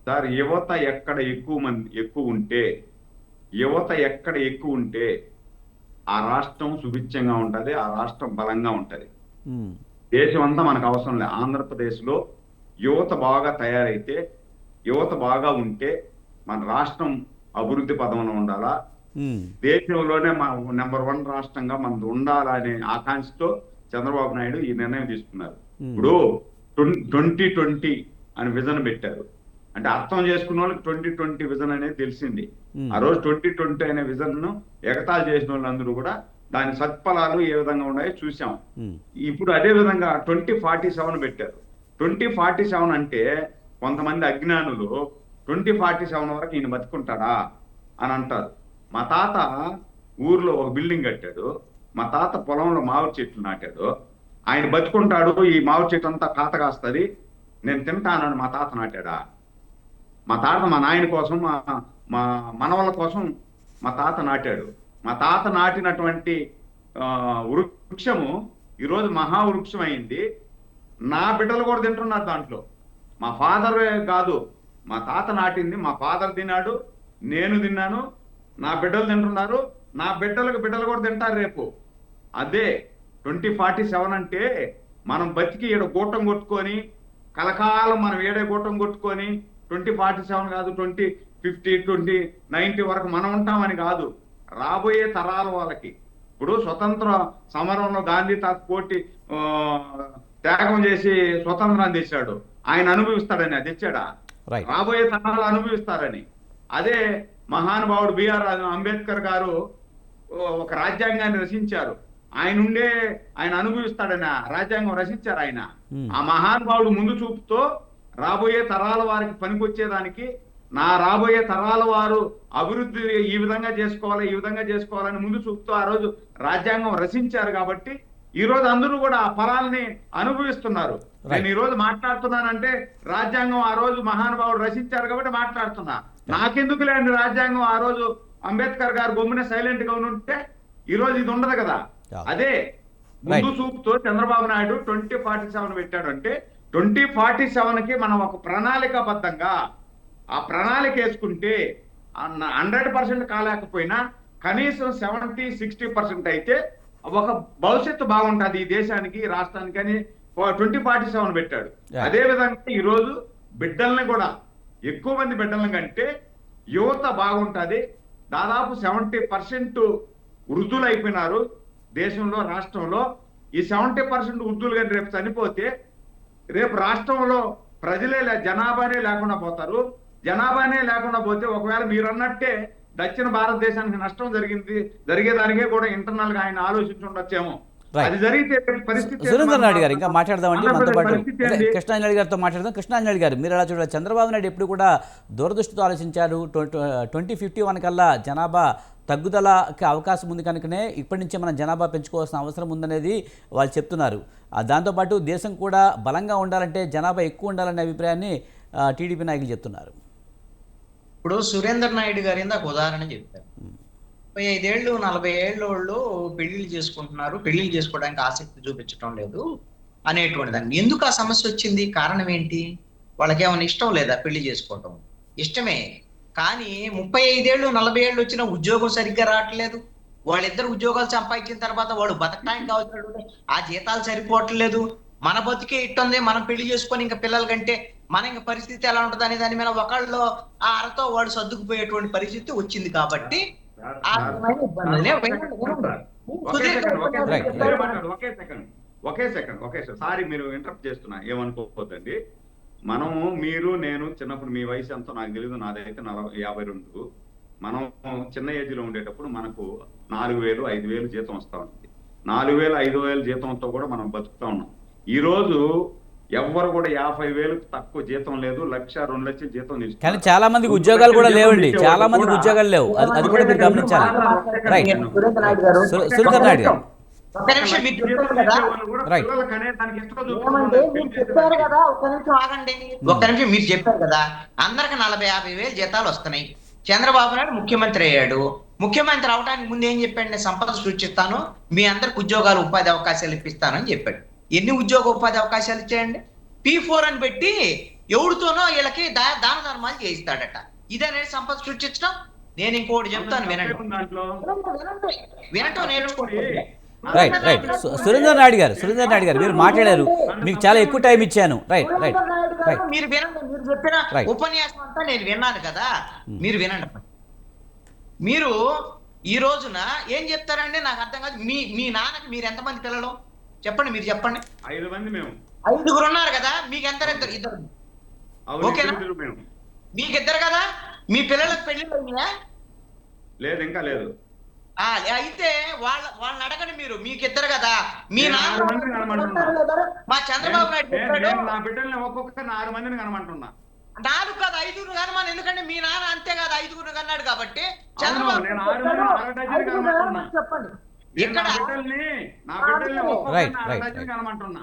సార్, యువత ఎక్కడ ఎక్కువ ఉంటే ఆ రాష్ట్రం సుభిక్షంగా ఉంటుంది, ఆ రాష్ట్రం బలంగా ఉంటుంది. దేశం అంతా మనకు అవసరం లేదు. ఆంధ్రప్రదేశ్లో యువత బాగా తయారైతే, యువత బాగా ఉంటే మన రాష్ట్రం అభివృద్ధి పదంలో ఉండాలా, దేశంలోనే నెంబర్ 1 రాష్ట్రంగా మనది ఉండాలనే ఆకాంక్షతో చంద్రబాబు నాయుడు ఈ నిర్ణయం తీసుకున్నారు. ఇప్పుడు 2020 అని విజన్ పెట్టారు. అంటే అర్థం చేసుకున్న వాళ్ళకి 2020 విజన్ అనేది తెలిసింది. ఆ రోజు 2020 అనే విజన్ ను ఎగతాళి చేసిన వాళ్ళందరూ కూడా దాని సత్ఫలాలు ఏ విధంగా ఉన్నాయో చూసాం. ఇప్పుడు అదే విధంగా 2047 పెట్టారు. 2047 అంటే కొంతమంది అజ్ఞానులు 2047 వరకు ఈయన బతుకుంటాడా అని అంటారు. మా తాత ఊర్లో ఒక బిల్డింగ్ కట్టాడు, మా తాత పొలంలో మామిడి చెట్లు నాటాడు, ఆయన బతుకుంటాడు, ఈ మామిడి చెట్టు అంతా కాత కాస్తుంది, నేను తింటానని మా తాత నాటాడా? మా తాత మా నాయన కోసం, మా మనవల కోసం మా తాత నాటాడు. మా తాత నాటినటువంటి వృక్షము ఈరోజు మహావృక్షం అయింది. నా బిడ్డలు కూడా తింటున్నారు దాంట్లో. మా ఫాదర్ కాదు, మా తాత నాటింది మా ఫాదర్ తిన్నాడు, నేను తిన్నాను, నా బిడ్డలు తింటున్నారు, నా బిడ్డలు కూడా తింటారు రేపు. అదే 2047 అంటే మనం బతికి ఈడ గూటం కొట్టుకొని కలకాలం మనం ఏడే గూటం కొట్టుకొని 2047 కాదు 2050 2090 వరకు మనం ఉంటామని కాదు. రాబోయే తరాల వాళ్ళకి ఇప్పుడు స్వతంత్ర సమరంలో గాంధీ తాత కోటి త్యాగం చేసి స్వతంత్రాన్ని తెచ్చాడు, ఆయన అనుభవిస్తాడని అది తెచ్చాడా? రాబోయే తరాలు అనుభవిస్తారని. అదే మహానుభావుడు బిఆర్ అంబేద్కర్ గారు ఒక రాజ్యాంగాన్ని రచించారు, ఆయన అనుభవిస్తాడని రాజ్యాంగం రచించారు ఆయన. ఆ మహానుభావుడు ముందు చూపుతో రాబోయే తరాల వారికి పనికొచ్చేదానికి, నా రాబోయే తరాల వారు అభివృద్ధి ఈ విధంగా చేసుకోవాలని ముందు చూపుతూ ఆ రోజు రాజ్యాంగం రచించారు. కాబట్టి ఈ రోజు అందరూ కూడా ఆ ఫలాల్ని అనుభవిస్తున్నారు. నేను ఈ రోజు మాట్లాడుతున్నానంటే రాజ్యాంగం ఆ రోజు మహానుభావుడు రచించారు కాబట్టి మాట్లాడుతున్నా. నాకెందుకు లేని రాజ్యాంగం ఆ రోజు అంబేద్కర్ గారు గమ్మున సైలెంట్ గా ఉంటే ఈ రోజు ఇది ఉండదు కదా. అదే ముందు చూపుతో చంద్రబాబు నాయుడు 2047 పెట్టాడు. అంటే 2047కి మనం ఒక ప్రణాళికాబద్ధంగా ఆ ప్రణాళిక వేసుకుంటే 100% కాలేకపోయినా కనీసం 70-60% అయితే ఒక భవిష్యత్తు బాగుంటుంది ఈ దేశానికి, రాష్ట్రానికి అని 2047 పెట్టాడు. అదే విధంగా ఈ రోజు బిడ్డల్ని కూడా ఎక్కువ మంది బిడ్డలను కంటే యువత బాగుంటుంది. దాదాపు 70% వృద్ధులు అయిపోయినారు దేశంలో, రాష్ట్రంలో. ఈ 70% వృద్ధులు కానీ రేపు చనిపోతే రేపు రాష్ట్రంలో జనాభానే లేకుండా పోతారు. జనాభానే లేకుండా పోతే ఒకవేళ మీరు అన్నట్టే దక్షిణ భారతదేశానికి నష్టం జరిగేదానికే కూడా ఇంటర్నల్ గా ఆయన ఆలోచించి ఉండొచ్చేమో. అది జరిగితే పరిస్థితి. సురేంద్ర నాయుడు గారు ఇంకా మాట్లాడదామండి, మనతో పాటు కృష్ణాంజలి గారితో మాట్లాడదాం. కృష్ణాంజలి గారు, మీరు అలా చూడాలి, చంద్రబాబు నాయుడు ఎప్పుడు కూడా దూరదృష్టితో ఆలోచించారు. 2051 కల్లా జనాభా తగ్గుదలకి అవకాశం ఉంది కనుకనే ఇప్పటి నుంచే మనం జనాభా పెంచుకోవాల్సిన అవసరం ఉందనేది వాళ్ళు చెప్తున్నారు. దాంతోపాటు దేశం కూడా బలంగా ఉండాలంటే జనాభా ఎక్కువ ఉండాలనే అభిప్రాయాన్ని టీడీపీ నాయకులు చెప్తున్నారు. ఇప్పుడు సురేందర్ నాయుడు గారు ఇందాక ఉదాహరణ చెప్పారు. 35 ఏళ్ళు 40 ఏళ్ళ వాళ్ళు పెళ్లిళ్ళు చేసుకుంటున్నారు, పెళ్లిళ్ళు చేసుకోవడానికి ఆసక్తి చూపించడం లేదు అనేటువంటి దాన్ని. ఎందుకు ఆ సమస్య వచ్చింది? కారణం ఏంటి? వాళ్ళకి ఏమైనా ఇష్టం లేదా పెళ్లి చేసుకోవటం? ఇష్టమే, కానీ 35 ఏళ్ళు 40 ఏళ్ళు వచ్చిన ఉద్యోగం సరిగ్గా రావట్లేదు. వాళ్ళిద్దరు ఉద్యోగాలు సంపాదించిన తర్వాత వాళ్ళు బతకడానికి అవసరం, ఆ జీతాలు సరిపోవట్లేదు. మన బతికే ఇట్టుంది, మనం పెళ్లి చేసుకొని ఇంకా పిల్లల కంటే మన ఇంకా పరిస్థితి ఎలా ఉంటుంది అనే దాని మీద ఒకళ్ళు ఆ అరతో వాడు సర్దుకుపోయేటువంటి పరిస్థితి వచ్చింది. కాబట్టి ఒకే సెకండ్ సారీ, మీరు ఇంటరప్ట్ చేస్తున్నా, ఏమనుకోవద్దండి. మనము మీరు నేను చిన్నప్పుడు, మీ వయసు ఎంతో నాకు తెలియదు, నాదైతే 52. మనం చిన్న ఏజ్ లో ఉండేటప్పుడు మనకు 4,000 5,000 జీతం వస్తా ఉంటుంది. 4,000 5,000 జీతంతో కూడా మనం బతుకుతా ఉన్నాం. ఈ రోజు ఎవ్వరు కూడా 50,000 తక్కువ జీతం లేదు, 1,00,000 2,00,000 జీతం తీసుకున్నారు. కానీ చాలా మందికి ఉద్యోగాలు కూడా లేవండి, చాలా మందికి ఉద్యోగాలు లేవు, అది కూడా మీరు గమనించాలి. రైట్, సురేంద్ర నాయుడు గారు సురేందర్ నాయుడు గారు ఒక్క నిమిషం మీరు చెప్పారు కదా రైట్. ఏమంటే మీరు చెప్పారు కదా, ఒక్క నిమిషం ఆగండి, ఒక్క నిమిషం. మీరు చెప్పారు కదా అందరికి 40,000-50,000 జీతాలు వస్తున్నాయి. చంద్రబాబు నాయుడు ముఖ్యమంత్రి అయ్యాడు. ముఖ్యమంత్రి అవడానికి ముందు ఏం చెప్పాడు? నేను సంపద సృష్టిస్తాను, మీ అందరికి ఉద్యోగాలు ఉపాధి అవకాశాలు ఇప్పిస్తానని చెప్పాడు. ఎన్ని ఉద్యోగ ఉపాధి అవకాశాలు ఇచ్చాయండి? P4 అని పెట్టి ఎవరితోనో వీళ్ళకి దాన ధర్మాలు చేయిస్తాడట. ఇదనేది సంపద సృష్టించడం. నేను ఇంకోటి చెప్తాను, వినండి వినటం నేర్చుకోండి. రైట్ రైట్ సురేందర్ నాయుడు గారు మీరు మాట్లాడారు, మీకు చాలా ఎక్కువ టైం ఇచ్చాను. రైట్ రైట్ రైట్ మీరు వినండి, మీరు చెప్పిన Right. ఉపన్యాసం అంతా నేను విన్నాను కదా, మీరు వినండి. మీరు ఈ రోజున ఏం చెప్తారంటే నాకు అర్థం కాదు. మీ నాన్నకి మీరు ఎంతమంది పిల్లలు చెప్పండి, మీరు చెప్పండి. 5 మంది మేము. 5గురు ఉన్నారు కదా, మీకు ఇద్దరు అవును, ఓకేనా? ఇద్దరు మేము. మీకు ఇద్దరు కదా, మీ పిల్లలకు పెళ్లిళ్ళు అయినాయా? లేదు, ఇంకా లేదు. అయితే వాళ్ళని అడగండి. మీకు ఇద్దరు కదా, మీ నేను నాన్న 6 మందిని కనమంటున్నా. మా చంద్రబాబు నాయుడు చెప్పాడు, నేను నా బిడ్డల్ని ఒక్కొక్కరిని 6 మందిని కనమంటున్నా. 4 కాదు 5గురు కనమని. ఎందుకంటే మీ నాన్న అంతే కాదు 5గురు కన్నాడు కాబట్టి అవును, చంద్రబాబు నేను 6 మందిని 6 డజన్ కనమంటున్నా. చెప్పండి. నేను నా ఇక్కడ బిడ్డల్ని Right, ఒక్కొక్కరిని 6 right, డజన్ right. కనమంటున్నా.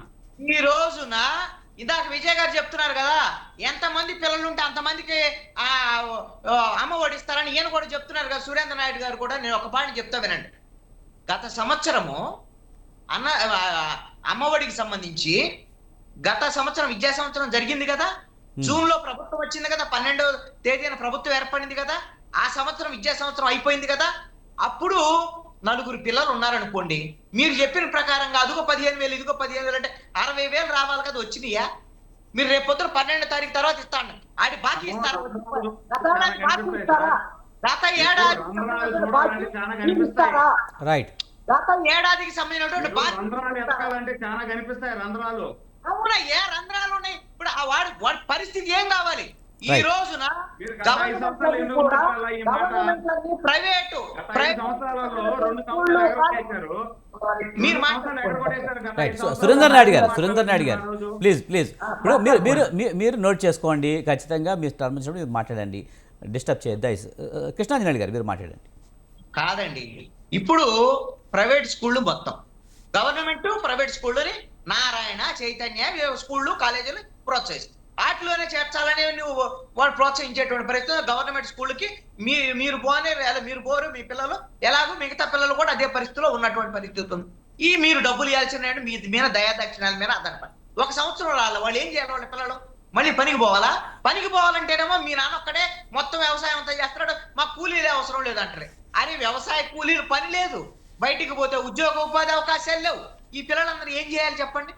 ఈ రోజున ఇందాక విజయ్ గారు చెప్తున్నారు కదా, ఎంతమంది పిల్లలు ఉంటే అంతమందికి అమ్మ ఒడిస్తారని ఈయన కూడా చెప్తున్నారు కదా, సురేంద్ర నాయుడు గారు కూడా. నేను ఒక పాయింట్ చెప్తా వినండి. గత సంవత్సరము అమ్మఒడికి సంబంధించి గత సంవత్సరం విద్యా సంవత్సరం జరిగింది కదా, జూన్ లో ప్రభుత్వం వచ్చింది కదా, 12వ తేదీన ప్రభుత్వం ఏర్పడింది కదా, ఆ సంవత్సరం విద్యా సంవత్సరం అయిపోయింది కదా. అప్పుడు 4 పిల్లలు ఉన్నారనుకోండి, మీరు చెప్పిన ప్రకారంగా అదిగో 15,000 ఇదిగో 15,000 అంటే 60,000 రావాలి కదా, వచ్చినాయా? మీరు రేపు పొద్దున 12వ తారీఖు తర్వాత ఇస్తాను. ఆడి బాకీ ఇస్తారా? గత ఏడాది రైట్ గత ఏడాదికి సంబంధించినటువంటి రంధ్రాలు ఎతకాలంటే చాలా కనిపిస్తాయి రంధ్రాలు. అవునా? ఏ రంధ్రాలు ఉన్నాయి? ఇప్పుడు వాడి పరిస్థితి ఏం కావాలి? ఈ Right. రోజున మీరు గత 5 సంవత్సరాలు ఎందుకు మాట్లాడాలా ఈ మాట? ప్రైవేటు గత 5 సంవత్సరాలలో 2 సంవత్సరాలు ఎగరగొట్టేశారు. మీరు 2 సంవత్సరాలు ఎగరగొట్టేశారు గత 5 రైట్ సంవత్సరాలు. సురేందర్ నాయుడు గారు ప్లీజ్ ఇప్పుడు మీరు నోట్ చేసుకోండి, ఖచ్చితంగా మీ టర్మ్ వచ్చినప్పుడు మీరు మాట్లాడండి, డిస్టర్బ్ చేయొద్దు. కృష్ణాంజనేయులు గారు మీరు మాట్లాడండి. కాదండి, ఇప్పుడు ప్రైవేట్ స్కూళ్ళు మొత్తం గవర్నమెంట్ ప్రైవేట్ స్కూళ్ళని నారాయణ చైతన్య స్కూళ్ళు కాలేజీలు ప్రోత్సహిస్తారు. వాటిలోనే చేర్చాలని నువ్వు వాళ్ళు ప్రోత్సహించేటువంటి పరిస్థితి. గవర్నమెంట్ స్కూళ్ళకి మీరు పోరు, మీ పిల్లలు ఎలాగో మిగతా పిల్లలు కూడా అదే పరిస్థితిలో ఉన్నటువంటి పరిస్థితి ఉంది. మీరు డబ్బులు ఇవ్వాల్సిన మీ మీద దయాదక్షిణాల మీద ఆధారపడి 1 సంవత్సరం రాలి వాళ్ళు ఏం చేయాలి? వాళ్ళ పిల్లలు మళ్ళీ పనికి పోవాలా? పనికి పోవాలంటేనేమో మీ నాన్న ఒక్కడే మొత్తం వ్యవసాయం అంతా చేస్తున్నాడు, మాకు కూలీలే అవసరం లేదంటారు. అరే వ్యవసాయ కూలీలు పని లేదు, బయటికి పోతే ఉద్యోగ ఉపాధి అవకాశాలు లేవు. ఈ పిల్లలందరూ ఏం చేయాలి చెప్పండి?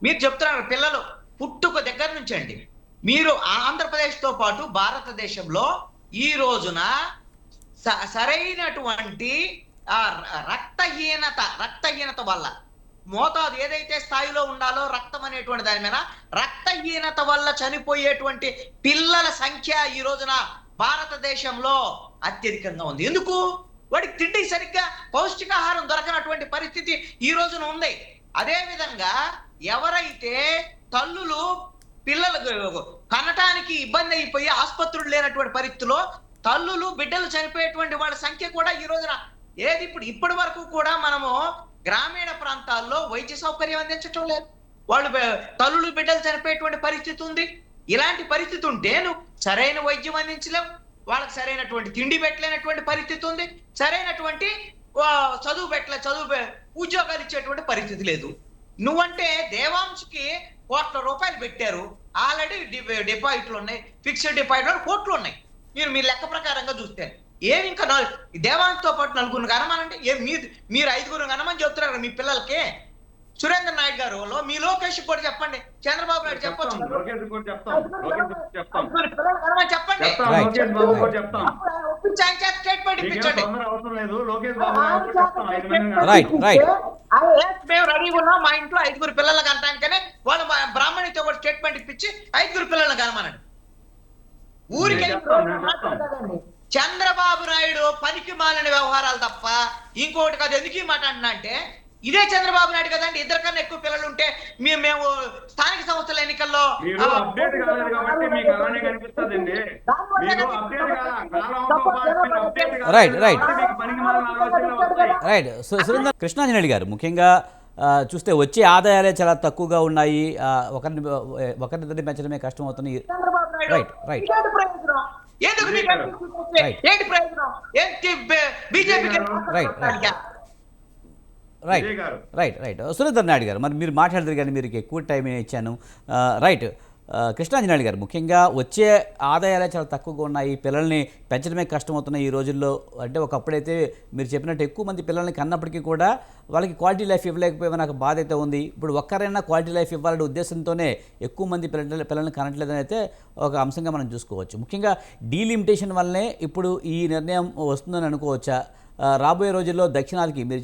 మీరు చెప్తున్నారు పిల్లలు పుట్టుక దగ్గర నుంచి అండి. మీరు ఆంధ్రప్రదేశ్ తో పాటు భారతదేశంలో ఈ రోజున సరైనటువంటి రక్తహీనత వల్ల మోతాదు ఏదైతే స్థాయిలో ఉండాలో రక్తం అనేటువంటి దాని మీద రక్తహీనత వల్ల చనిపోయేటువంటి పిల్లల సంఖ్య ఈ రోజున భారతదేశంలో అత్యధికంగా ఉంది. ఎందుకు? వాడికి తిండి సరిగ్గా పౌష్టికాహారం దొరకనటువంటి పరిస్థితి ఈ రోజున ఉంది. అదే విధంగా ఎవరైతే తల్లులు పిల్లలు కనటానికి ఇబ్బంది అయిపోయి ఆసుపత్రులు లేనటువంటి పరిస్థితిలో తల్లులు బిడ్డలు చనిపోయేటువంటి వాళ్ళ సంఖ్య కూడా ఈ రోజున ఇప్పటి వరకు కూడా మనము గ్రామీణ ప్రాంతాల్లో వైద్య సౌకర్యం అందించటం లేదు. వాళ్ళు తల్లులు బిడ్డలు చనిపోయేటువంటి పరిస్థితి ఉంది. ఇలాంటి పరిస్థితి ఉంటే నువ్వు సరైన వైద్యం అందించలేవు, వాళ్ళకి సరైనటువంటి తిండి పెట్టలేనటువంటి పరిస్థితి ఉంది, సరైనటువంటి చదువు ఉద్యోగాలు ఇచ్చేటువంటి పరిస్థితి లేదు. నువ్వంటే దేవాంశకి ₹1,00,00,000 పెట్టారు, ఆల్రెడీ డిపాజిట్లు ఉన్నాయి, ఫిక్స్డ్ డిపాజిట్ కోట్లు ఉన్నాయి. మీరు లెక్క ప్రకారంగా చూస్తే ఏమి ఇంకా దేవాంశతో పాటు 4 కనమనండి. మీరు 5 కనమని చెప్తున్నారు మీ పిల్లలకి. సురేంద్ర నాయుడు గారు మీ లోకేష్ కూడా చెప్పండి, చంద్రబాబు నాయుడు చెప్పొచ్చు, చెప్పండి స్టేట్మెంట్ ఇప్పించండి. మేము రెడీ ఉన్నాం, మా ఇంట్లో 5 పిల్లలకు అంటానికనే వాళ్ళు బ్రాహ్మణితో కూడా స్టేట్మెంట్ ఇప్పించి 5 పిల్లలను కనమనండి. ఊరికే చంద్రబాబు నాయుడు పనికి మాలిన వ్యవహారాలు తప్ప ఇంకోటి కాదు. ఎందుకు ఈ మాట అంటే ఇదే చంద్రబాబు నాయుడు కదండి. ఇద్దరికన్నా ఎక్కువ పిల్లలు ఉంటే మేము స్థానిక సంస్థల ఎన్నికల్లో మీరు అప్డేట్ కాలేదు కాబట్టి మీకు అలానే కనిపిస్తుందండి. మీరు అప్డేట్ కాలంతో పాటు మీరు అప్డేట్ కాలేదు రైట్ రైట్ కాబట్టి మీకు పనికిమాలిన ఆలోచనలు వస్తాయి. రైట్. సురేందర్ కృష్ణాంజనేయులు గారు, ముఖ్యంగా చూస్తే వచ్చే ఆదాయాలే చాలా తక్కువగా ఉన్నాయి, ఒకరిద్దరిని పెంచడమే కష్టం అవుతుంది. చంద్రబాబు నాయుడు రైట్ రైట్ ఏంటి ప్రయోజనం? ఎందుకు మీకు ఏంటి ప్రయోజనం? ఏంటి బీజేపీకి right right right right Surender Naidu గారు, మరి మీరు మాట్లాడతారు కానీ మీరు ఎక్కువ టైం ఇచ్చాను. రైట్. కృష్ణాంజనేయులు గారు, ముఖ్యంగా వచ్చే ఆదాయాలే చాలా తక్కువగా ఉన్నాయి, పిల్లల్ని పెంచడమే కష్టమవుతున్నాయి ఈ రోజుల్లో. అంటే ఒకప్పుడైతే మీరు చెప్పినట్టు ఎక్కువ మంది పిల్లల్ని కన్నప్పటికీ కూడా వాళ్ళకి క్వాలిటీ లైఫ్ ఇవ్వలేకపోయామని నాకు బాధ అయితే ఉంది. ఇప్పుడు ఒక్కరైనా క్వాలిటీ లైఫ్ ఇవ్వాలనే ఉద్దేశంతోనే ఎక్కువ మంది పిల్లల్ని కనట్లేదని అయితే ఒక అంశంగా మనం చూసుకోవచ్చు. ముఖ్యంగా డీలిమిటేషన్ వల్లనే ఇప్పుడు ఈ నిర్ణయం వస్తుందని అనుకోవచ్చా? రాబోయే రోజుల్లో దక్షిణాదికి మీరు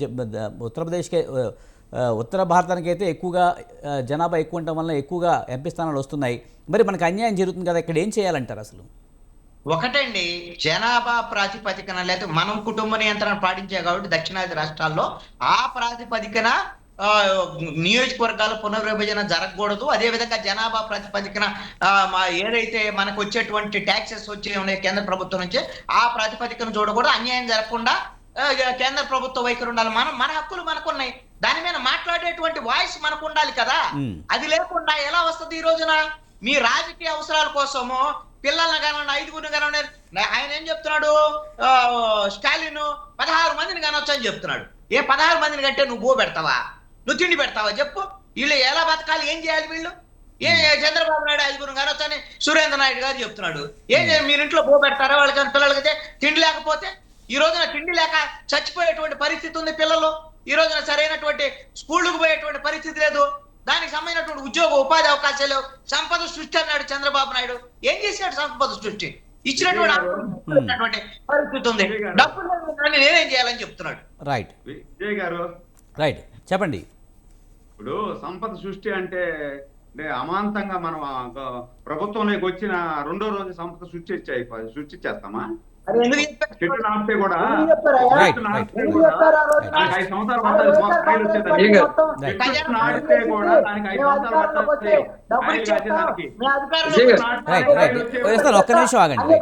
ఉత్తరప్రదేశ్కే, ఉత్తర భారతానికి అయితే ఎక్కువగా జనాభా ఎక్కువ ఉండటం వల్ల ఎక్కువగా ఎంపీ స్థానాలు వస్తున్నాయి. మరి మనకు అన్యాయం జరుగుతుంది కదా, ఇక్కడ ఏం చేయాలంటారు అసలు? ఒకటండి, జనాభా ప్రాతిపదికన లేదా మనం కుటుంబ నియంత్రణ పాటించే కాబట్టి దక్షిణాది రాష్ట్రాల్లో ఆ ప్రాతిపదికన నియోజకవర్గాల పునర్విభజన జరగకూడదు. అదేవిధంగా జనాభా ప్రాతిపదికన ఏదైతే మనకు వచ్చేటువంటి ట్యాక్సెస్ వచ్చే ఉన్నాయి కేంద్ర ప్రభుత్వం నుంచి, ఆ ప్రాతిపదికను చూడకూడదు. అన్యాయం జరగకుండా కేంద్ర ప్రభుత్వ వైఖరి ఉండాలి. మన హక్కులు మనకున్నాయి, దాని మీద మాట్లాడేటువంటి వాయిస్ మనకు ఉండాలి కదా. అది లేకుండా ఎలా వస్తుంది? ఈ రోజున మీ రాజకీయ అవసరాల కోసము పిల్లల్ని కానివ్వండి, 5గురిని కానివ్వండి, ఆయన ఏం చెప్తున్నాడు, స్టాలిన్ 16 మందిని కానొచ్చు అని చెప్తున్నాడు. ఏ 16 మందిని కంటే నువ్వు బో పెడతావా, నువ్వు తిండి పెడతావా చెప్పు? వీళ్ళు ఎలా బతకాలి, ఏం చేయాలి వీళ్ళు? చంద్రబాబు నాయుడు 5గురిని కానొచ్చు అని సురేంద్ర నాయుడు గారు చెప్తున్నాడు. ఏం చేయాలి? మీరు ఇంట్లో బో పెడతారా వాళ్ళకి? పిల్లలకైతే తిండి లేకపోతే ఈ రోజున తిండి లేక చచ్చిపోయేటువంటి పరిస్థితి ఉంది పిల్లలు. ఈ రోజున సరైనటువంటి స్కూళ్ళకు పోయేటువంటి పరిస్థితి లేదు, దానికి సంబంధించినటువంటి ఉద్యోగ ఉపాధి అవకాశాలు, సంపద సృష్టి అన్నాడు చంద్రబాబు నాయుడు. ఏం చేసినట్టు సంపద సృష్టి? ఇచ్చినటువంటి పరిస్థితి ఉంది. డబ్బులు నేనేం చేయాలని చెప్తున్నాడు. రైట్ విజయ్ గారు, రైట్, చెప్పండి. ఇప్పుడు సంపద సృష్టి అంటే అమాంతంగా మనం ప్రభుత్వంలోకి వచ్చిన రెండో రోజు సంపద సృష్టి చేస్తామా? చెట్టు నాటితే కూడా 5 సంవత్సరాలు పడుతుంది నాటితే కూడా దానికి 5 సంవత్సరాలు పడుతుంది. ఒక్క నిమిషం ఆగండి.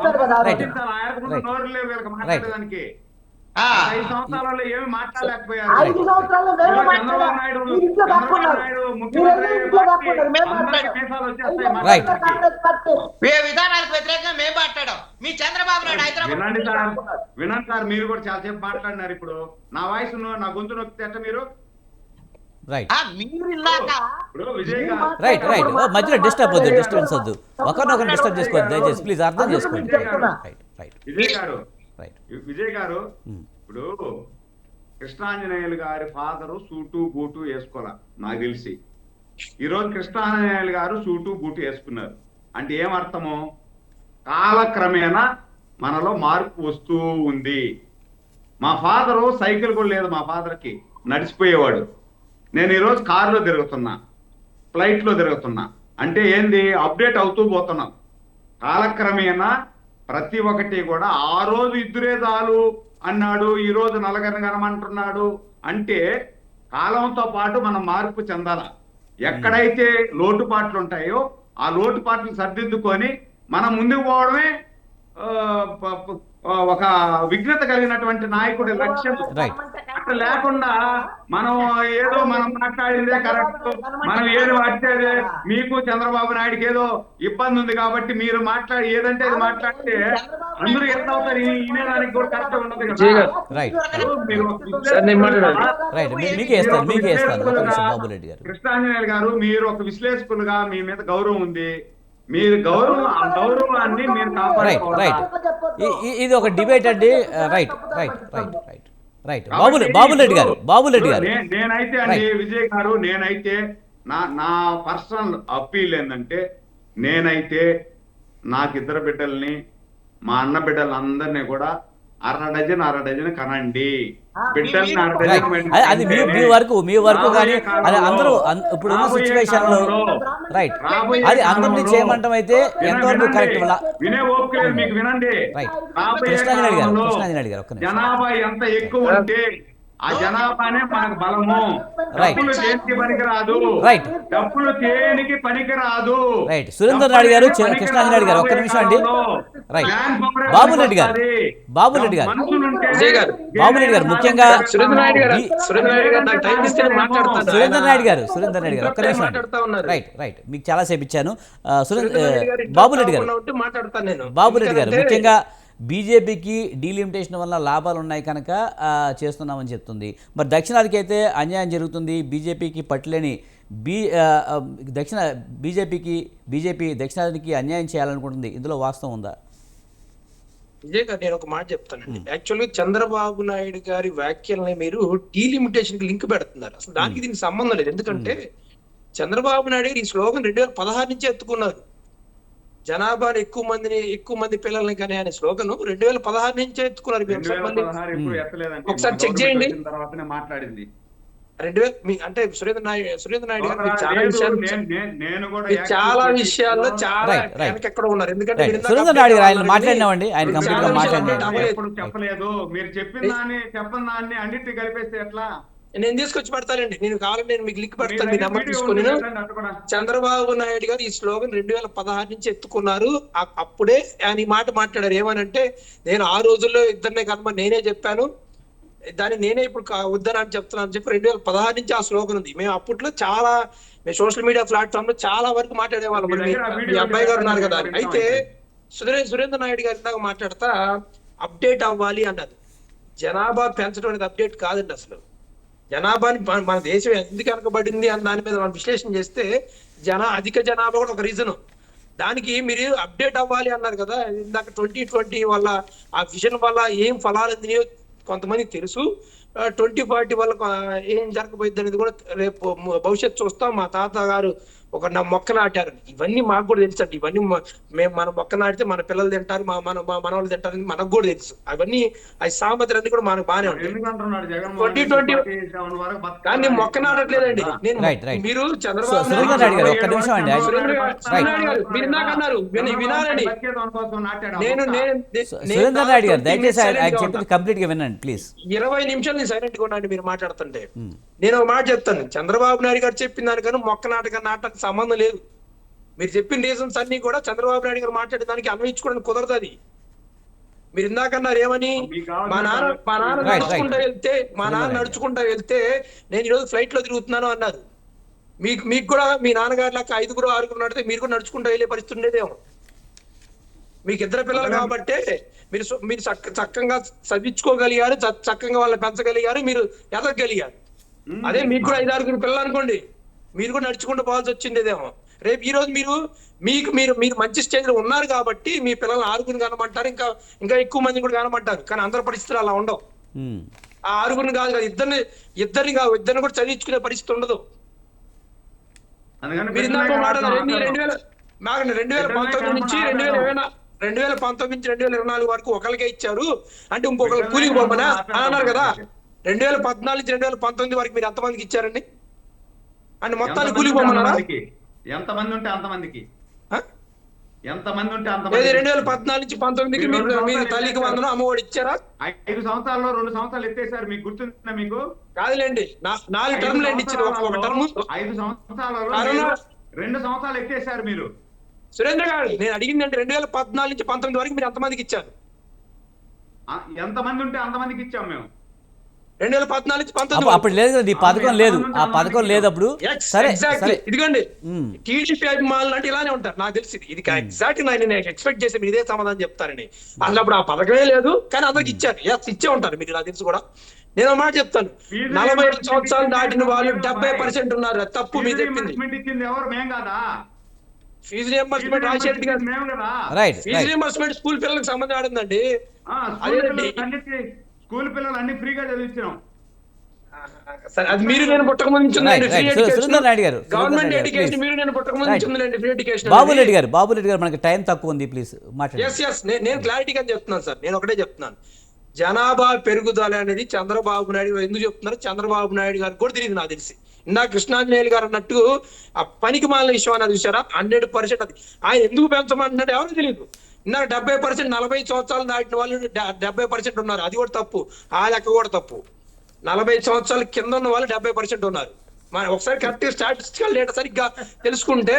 మాట్లాడేదానికి 5 సంవత్సరాల్లో ఏమి మాట్లాడలేకపోయారు. చంద్రబాబు నాయుడు విధానాలకు వ్యతిరేకంగా మేము మాట్లాడాం. మీ చంద్రబాబు నాయుడు వినండి సార్, మీరు కూడా చాలా సేపు మాట్లాడినారు. ఇప్పుడు నా వాయిస్ నా గొంతు నొక్కితే మీరు రైట్ రైట్ మధ్యలో డిస్టర్బ్ వద్దు, డిస్టర్బెన్స్ వద్దు, ఒకరినొకరు డిస్టర్బ్ చేసుకోవద్దు దయచేసి, ప్లీజ్ అర్థం చేసుకోండి. విజయ్ గారు, ఇప్పుడు కృష్ణాంజనేయులు గారి ఫాదరు సూటు బూటు వేసుకోవాలా నాకు తెలిసి. ఈరోజు కృష్ణాంజనేయులు గారు సూటు బూటు వేసుకున్నారు అంటే ఏమర్థము? కాలక్రమేణా మనలో మార్పు వస్తూ ఉంది. మా ఫాదరు సైకిల్ కూడా లేదు, మా ఫాదర్కి నడిచిపోయేవాడు. నేను ఈరోజు కారులో తిరుగుతున్నా, ఫ్లైట్లో తిరుగుతున్నా. అంటే ఏంది? అప్డేట్ అవుతూ పోతున్నాం. కాలక్రమేణా ప్రతి ఒక్కటి కూడా ఆ రోజు ఇద్దరే చాలు అన్నాడు, ఈ రోజు నలుగురిని కనమంటున్నాడు. అంటే కాలంతో పాటు మనం మార్పు చెందాల. ఎక్కడైతే లోటుపాట్లు ఉంటాయో ఆ లోటుపాట్లు సర్దిద్దుకొని మనం ముందుకు పోవడమే ఒక విఘ్నత కలిగినటువంటి నాయకుడి లక్ష్యం. అట్లా లేకుండా మనం ఏదో మనం మాట్లాడిందే కరెక్ట్, మనం ఏది మాట్లాడే మీకు చంద్రబాబు నాయుడుకి ఏదో ఇబ్బంది ఉంది కాబట్టి మీరు మాట్లాడి ఏదంటే అది మాట్లాడితే అందరూ ఎంత అవుతారు, వినేదానికి కూడా కరెక్ట్ ఉండదు కదా. కృష్ణాంజనేయులు గారు, మీరు ఒక విశ్లేషకులుగా మీ మీద గౌరవం ఉంది, మీరు గౌరవాన్ని మీరు కాపాడుకోవాలి. ఇది ఒక డిబేట్ అండి. Right right right right right Babu Reddy గారు నేనైతే అండి విజయ్ గారు, నేనైతే నా పర్సనల్ అప్పీల్ ఏంటంటే, నేనైతే నాకు 2 బిడ్డల్ని, మా అన్న బిడ్డలు అందరినీ కూడా అర డజన్ కనండి. బిడ్డల్ని అది మీ వరకు కానీ అది అందరూ ఇప్పుడున్న సిచ్యువేషన్ లో రైట్, అది అందరినీ చేయమంటాం అయితే ఎంతవరకు కరెక్ట్? వినే ఓపిక మీకు వినండి. కృష్ణాంజనేయులు గారు ఒక్క నిమిషం. జనాభా ఎంత ఎక్కువ ఉంటే ఆ జనాభానే మనకు బలము. Right. డబ్బులు దేనికి పనికిరాదు. Right. డబ్బులు దేనికి పనికిరాదు. రైట్. సురేందర్ నాయుడు గారు, కృష్ణాంజనేయులు గారు, ఒక్క నిమిషం అండి. రైట్. బాబురెడ్డి గారు, బాబురెడ్డి గారు, విజయ్ గారు, బాబురెడ్డి గారు, ముఖ్యంగా సురేంద్ర నాయుడు గారు, సురేంద్ర నాయుడు గారు నాకు టైం ఇస్తే నేను మాట్లాడతాను. సురేందర్ నాయుడు గారు, సురేందర్ నాయుడు గారు, ఒక్క నిమిషం అండి. మాట్లాడుతా ఉన్నారు. రైట్ రైట్, మీకు చాలా సేపు ఇచ్చాను. సురేంద్ర నాయుడు గారు ఇంట్లో బాబురెడ్డి గారు, కాకుండా ఉంటే మాట్లాడతాను నేను. బాబురెడ్డి గారు, ఎందుకంటే ముఖ్యంగా బీజేపీకి డీలిమిటేషన్ వల్ల లాభాలు ఉన్నాయి కనుక చేస్తున్నామని చెప్తుంది. మరి దక్షిణాదికి అయితే అన్యాయం జరుగుతుంది, బీజేపీకి పట్టులేని బీజేపీ దక్షిణాదికి అన్యాయం చేయాలనుకుంటుంది. ఇందులో వాస్తవం ఉందా? విజయ్ గారు, నేను ఒక మాట చెప్తానండి. యాక్చువల్గా చంద్రబాబు నాయుడు గారి వ్యాఖ్యల్ని మీరు డీలిమిటేషన్ కి లింక్ పెడుతున్నారు. అసలు దానికి దీనికి సంబంధం లేదు. ఎందుకంటే చంద్రబాబు నాయుడు గారు ఈ స్లోగన్ 2016 నుంచే ఎత్తుకున్నారు. జనాభాను ఎక్కువ మంది పిల్లల్ని కానీ అనే స్లోగన్ 2016 నుంచే ఎత్తుకున్నారు. మీరు ఒకసారి మళ్ళీ 2016 ఇప్పుడు ఎత్తలేదండి. ఒకసారి చెక్ చేయండి. తర్వాతనే మాట్లాడింది. 2000 అంటే సురేంద్ర నాయుడు గారు మీరు చాలా లేదు, విషయాలు నేను కూడా మీరు చాలా యాక్టివ్ విషయాల్లో చాలా Right, right. వెనకెక్కడ ఉన్నారు. ఎందుకంటే రైట్. మీరు ఇందాక సురేందర్ నాయుడు గారు, ఆయన అప్డేట్ మాట్లాడినామండి, ఆయన మీరు కంప్లీట్ గా చాలా మాట్లాడినాడు. విషయాలు ఎప్పుడు చెప్పలేదు. మీరు చెప్పిన దాన్ని అన్నిటి కలిపేస్తే ఎట్లా? నేను తీసుకొచ్చి పెడతానండి. నేను కావాలంటే నేను మీకు లింక్ పెడతాను. మీ నెంబర్ వీడియో తీసుకొని ఉంది కదండి, అటు కూడా. చంద్రబాబు నాయుడు గారు ఈ స్లోగన్ 2016 నుంచి ఎత్తుకున్నారు. అప్పుడే ఆయన ఈ మాట మాట్లాడారు. ఏమనంటే, నేను ఆ రోజుల్లో ఇద్దరినే కనుమ నేనే చెప్పాను, దాన్ని నేనే ఇప్పుడు వద్దని అని చెప్తున్నాను అని చెప్పి 2016 నుంచి ఆ స్లోగన్ ఉంది. మేము అప్పట్లో మేము సోషల్ మీడియా ప్లాట్ఫామ్ లో చాలా వరకు మాట్లాడేవాళ్ళం. మరి మీ అబ్బాయి గారు ఉన్నారు కదా. అయితే సురేంద్ర నాయుడు గారు ఇందాక మాట్లాడతా అప్డేట్ అవ్వాలి అన్నది. జనాభా పెంచడం అనేది అప్డేట్ కాదండి. అసలు జనాభాని మన దేశం ఎందుకు వెనకబడింది అని దాని మీద మనం విశ్లేషణ చేస్తే అధిక జనాభా కూడా ఒక రీజన్. దానికి మీరు అప్డేట్ అవ్వాలి అన్నారు కదా. ఇందాక 2020 వల్ల ఆ విజన్ వల్ల ఏం ఫలాలు అందినాయో కొంతమందికి తెలుసు. 2040 వల్ల ఏం జరగబోయింది అనేది కూడా రేపు భవిష్యత్తు చూస్తాం. మా తాత గారు ఒక మొక్క నాటారు. ఇవన్నీ మాకు కూడా తెలుసు అండి. ఇవన్నీ మన మొక్క నాటితే మన పిల్లలు తింటారు, మన మనవాళ్ళు తింటారు, మనకు కూడా తెలుసు. అవన్నీ సామెతలన్నీ కూడా మనకు బాగానే ఉంటాయి. 2020 కానీ మొక్క నాటట్లేదండి. నేను మీరు చంద్రబాబు సురేందర్ గారు, ఒక్క నిమిషం అండి. మీరు ఇందాక అన్నారు వినాలని. సురేందర్ నాయుడు గారు, దయచేసి ఆయన చెప్పింది కంప్లీట్ గా వినండి ప్లీజ్. 20 నిమిషాలు నేను సైలెంట్ గా ఉన్నాను మీరు మాట్లాడుతుంటే. నేను ఒక మాట చెప్తాను. చంద్రబాబు నాయుడు గారు చెప్పిన దానికన్నా మొక్క నాటకానికి సంబంధం లేదు. మీరు చెప్పిన రీజన్స్ అన్ని కూడా చంద్రబాబు నాయుడు గారు మాట్లాడే దానికి అన్వయించుకోవడానికి కుదరదు. అది మీరు ఇందాకన్నారు ఏమని, మా నాన్న నడుచుకుంటా వెళ్తే నేను ఈరోజు ఫ్లైట్ లో తిరుగుతున్నాను అన్నారు. మీకు కూడా మీ నాన్నగారు లాగా 5-6 నడితే మీరు కూడా నడుచుకుంటూ వెళ్ళే పరిస్థితి ఉండేదేమో. మీకు 2 పిల్లలు కాబట్టే మీరు చక్కగా చదివించుకోగలిగారు, చక్కగా వాళ్ళని పెంచగలిగారు, మీరు ఎదగలిగారు. అదే మీకు కూడా 5-6 పిల్లలు అనుకోండి, మీరు కూడా నడుచుకుంటూ పోవాల్సి వచ్చిందేమో. రేపు ఈ రోజు మీరు మంచి స్టేజ్ లో ఉన్నారు కాబట్టి మీ పిల్లల్ని 6 కనమంటారు, ఇంకా ఎక్కువ మంది కూడా కనమంటారు. కానీ అందరి పరిస్థితులు అలా ఉండవు. ఆ 6 కాదు కదా, ఇద్దరిని కూడా చదివించుకునే పరిస్థితి ఉండదు. మీరు ఇందాక మాట్లాడారు 2019 నుంచి 2024 వరకు ఒకరికే ఇచ్చారు అంటే ఇంకొకరు కూలికి పోమనా అని అన్నారు కదా. 2014 నుంచి 2019 వరకు మీరు ఎంతమందికి ఇచ్చారండి? అంటే మొత్తాన్ని కూలికి పోమన్నారా? ఎంతమంది ఉంటే అంతమందికి. 2014 నుంచి 19కి మీరు తల్లికి వందనం అమ్మఒడి ఇచ్చారా? 5 సంవత్సరాల్లో 2 సంవత్సరాలు ఎత్తేసారు. మీకు గుర్తుందా? మీకు కాదులేండి, 4 టర్మ్లు అండి ఇచ్చారు. ఒక టర్మ్ 5 సంవత్సరాలలో 2 సంవత్సరాలు ఎత్తేసారు మీరు. సురేంద్ర గారు, నేను అడిగింది అంటే 2014 నుంచి 19 వరకు మీరు ఎంతమందికి ఇచ్చారు? ఎంతమంది ఉంటే అంతమందికి ఇచ్చాం మేము. 2014 నుంచి 19 అప్పుడు లేదు కదా, ఈ పథకం లేదు, ఆ పథకం లేదు అప్పుడు. సరే సరే, ఇదిగోండి టీడీపీ అభిమానులు అంటే ఇలానే ఉంటారు నాకు తెలిసి. ఇది ఎగ్జాక్ట్ నేను ఎక్స్పెక్ట్ చేసి మీరు ఇదే సమాధానం చెప్తారని. అన్నప్పుడు ఆ పథకమే లేదు కానీ అందరికి ఇచ్చారు. ఇచ్చే ఉంటారు మీరు, నాకు తెలుసు కూడా. నేను ఒక మాట చెప్తాను, 45 సంవత్సరాలు దాటిన వాళ్ళు 70% ఉన్నారు. తప్పు మీరు చెప్పింది. ఫీజు రియంబర్స్మెంట్ రాజశేఖర్ గారు, ఫీజు రియంబర్స్మెంట్ స్కూల్ పిల్లలకు సంబంధం ఆడిందండి. అదేనండి, స్కూల్ పిల్లలు అన్ని ఫ్రీగా చదివించాం. అది మీరు నేను పుట్టక ముందు గవర్నమెంట్ ఎడ్యుకేషన్, మీరు నేను పుట్టక ముందు ఫ్రీ ఎడ్యుకేషన్. బాబురెడ్డి గారు మనకి టైం తక్కువ ఉంది, ప్లీజ్ మాట్లాడండి. నేను క్లారిటీగా చెప్తున్నాను సార్, నేను ఒకటే చెప్తున్నాను. జనాభా పెరుగుదల అనేది చంద్రబాబు నాయుడు ఎందుకు చెప్తున్నారు, చంద్రబాబు నాయుడు గారికి కూడా తెలియదు నాకు తెలిసి. ఇందాక కృష్ణాంజనేయులు గారు అన్నట్టు ఆ పనికి మాలిన విషయం అన్నది చూసారా, 100% అది ఆయన ఎందుకు పెంచమంటున్నాడు ఎవరికి తెలియదు. ఇందాక 70% 40 సంవత్సరాలు దాటిన వాళ్ళు 70% ఉన్నారు. అది కూడా తప్పు, ఆ లెక్క కూడా తప్పు. 40 సంవత్సరాల కింద ఉన్న వాళ్ళు 70% ఉన్నారు. మన ఒకసారి కరెక్ట్ స్టాటిస్టికల్ డేటా సరిగ్గా తెలుసుకుంటే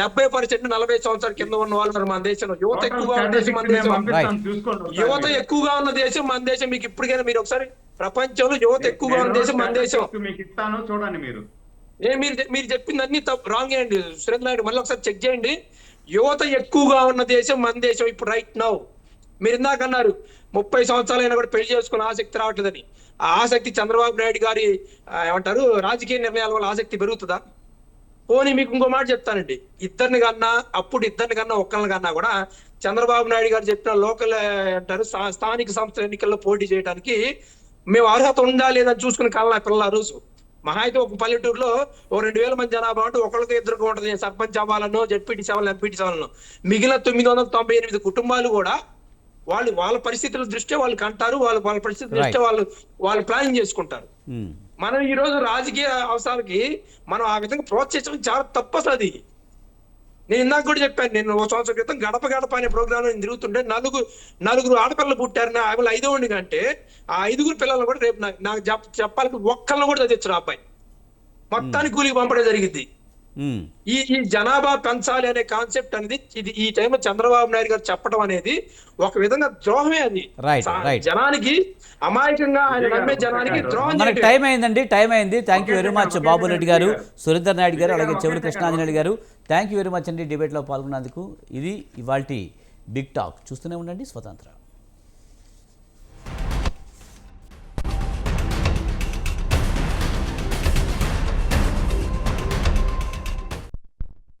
70% 40 సంవత్సరాల కింద ఉన్న వాళ్ళు ఉన్నారు మన దేశంలో. యువత ఎక్కువగా ఉన్న దేశం మన దేశం. యువత ఎక్కువగా ఉన్న దేశం మన దేశం. మీకు ఇప్పటికైనా మీరు ఒకసారి ప్రపంచంలో యువత ఎక్కువగా ఉన్న దేశం మన దేశం. మీకు ఇస్తాను చూడండి మీరు. మీరు చెప్పింది అన్ని రాంగ్ అండి సురేంద్ర నాయుడు, మళ్ళీ ఒకసారి చెక్ చేయండి. యువత ఎక్కువగా ఉన్న దేశం మన దేశం ఇప్పుడు రైట్ నౌ. మీరు ఇందాక అన్నారు 30 సంవత్సరాలైనా కూడా పెళ్లి చేసుకుని ఆసక్తి రావట్లేదని. ఆ ఆసక్తి చంద్రబాబు నాయుడు గారి ఏమంటారు రాజకీయ నిర్ణయాల వల్ల ఆసక్తి పెరుగుతుందా? పోనీ మీకు ఇంకో మాట చెప్తానండి. ఇద్దరిని కన్నా ఒక్కరిని కన్నా కూడా చంద్రబాబు నాయుడు గారు చెప్పిన లోకల్ అంటారు స్థానిక సంస్థల ఎన్నికల్లో పోటీ చేయడానికి మేము అర్హత ఉందా లేదని చూసుకుని కళ్ళ పిల్లల రోజు. మహా అయితే ఒక పల్లెటూరులో 2000 మంది జనాభా అంటే ఒకరికి ఇద్దరికి ఉంటుంది. సర్పంచ్ అవ్వాలనో జెడ్పీటీ అవ్వాలను ఎంపీటీ అవ్వాలనో. మిగిలిన 998 కుటుంబాలు కూడా వాళ్ళ పరిస్థితుల దృష్ట్యా వాళ్ళు కంటారు. వాళ్ళ పరిస్థితుల దృష్ట్యా వాళ్ళు ప్లానింగ్ చేసుకుంటారు. మనం ఈ రోజు రాజకీయ అవసరాలకి మనం ఆ విధంగా ప్రోత్సహించడం చాలా తప్పు అసలు. అది నేను ఇందాక కూడా చెప్పాను. నేను 1 సంవత్సరం క్రితం గడప గడప అనే ప్రోగ్రామ్ నేను తిరుగుతుంటే నలుగురు ఆడపిల్లలు పుట్టారు. ఆమె 5వ కంటే ఆ 5గురు పిల్లలు కూడా రేపు నాకు చెప్పాలంటే ఒక్కళ్ళని కూడా చదివించరు. ఆ అబ్బాయి మొత్తానికి కూలికి పంపడం జరిగింది. ఈ జనాభా పెంచాలి అనే కాన్సెప్ట్ అనేది ఈ టైంలో చంద్రబాబు నాయుడు గారు చెప్పడం అనేది ఒక విధంగా ద్రోహమే. అది జనానికి అమాయకంగా ఆయన నమ్మే జనానికి ద్రోహం. మనకి టైం అయిందండి, టైం అయింది. Thank you very much Babureddy గారు, సురేందర్ నాయుడు గారు, అలాగే చెవులు కృష్ణాంజనేయులు గారు. థ్యాంక్ యూ వెరీ మచ్ అండి డిబేట్లో పాల్గొన్నందుకు. ఇది ఇవాల్టి బిగ్ టాక్. చూస్తూనే ఉండండి స్వతంత్ర.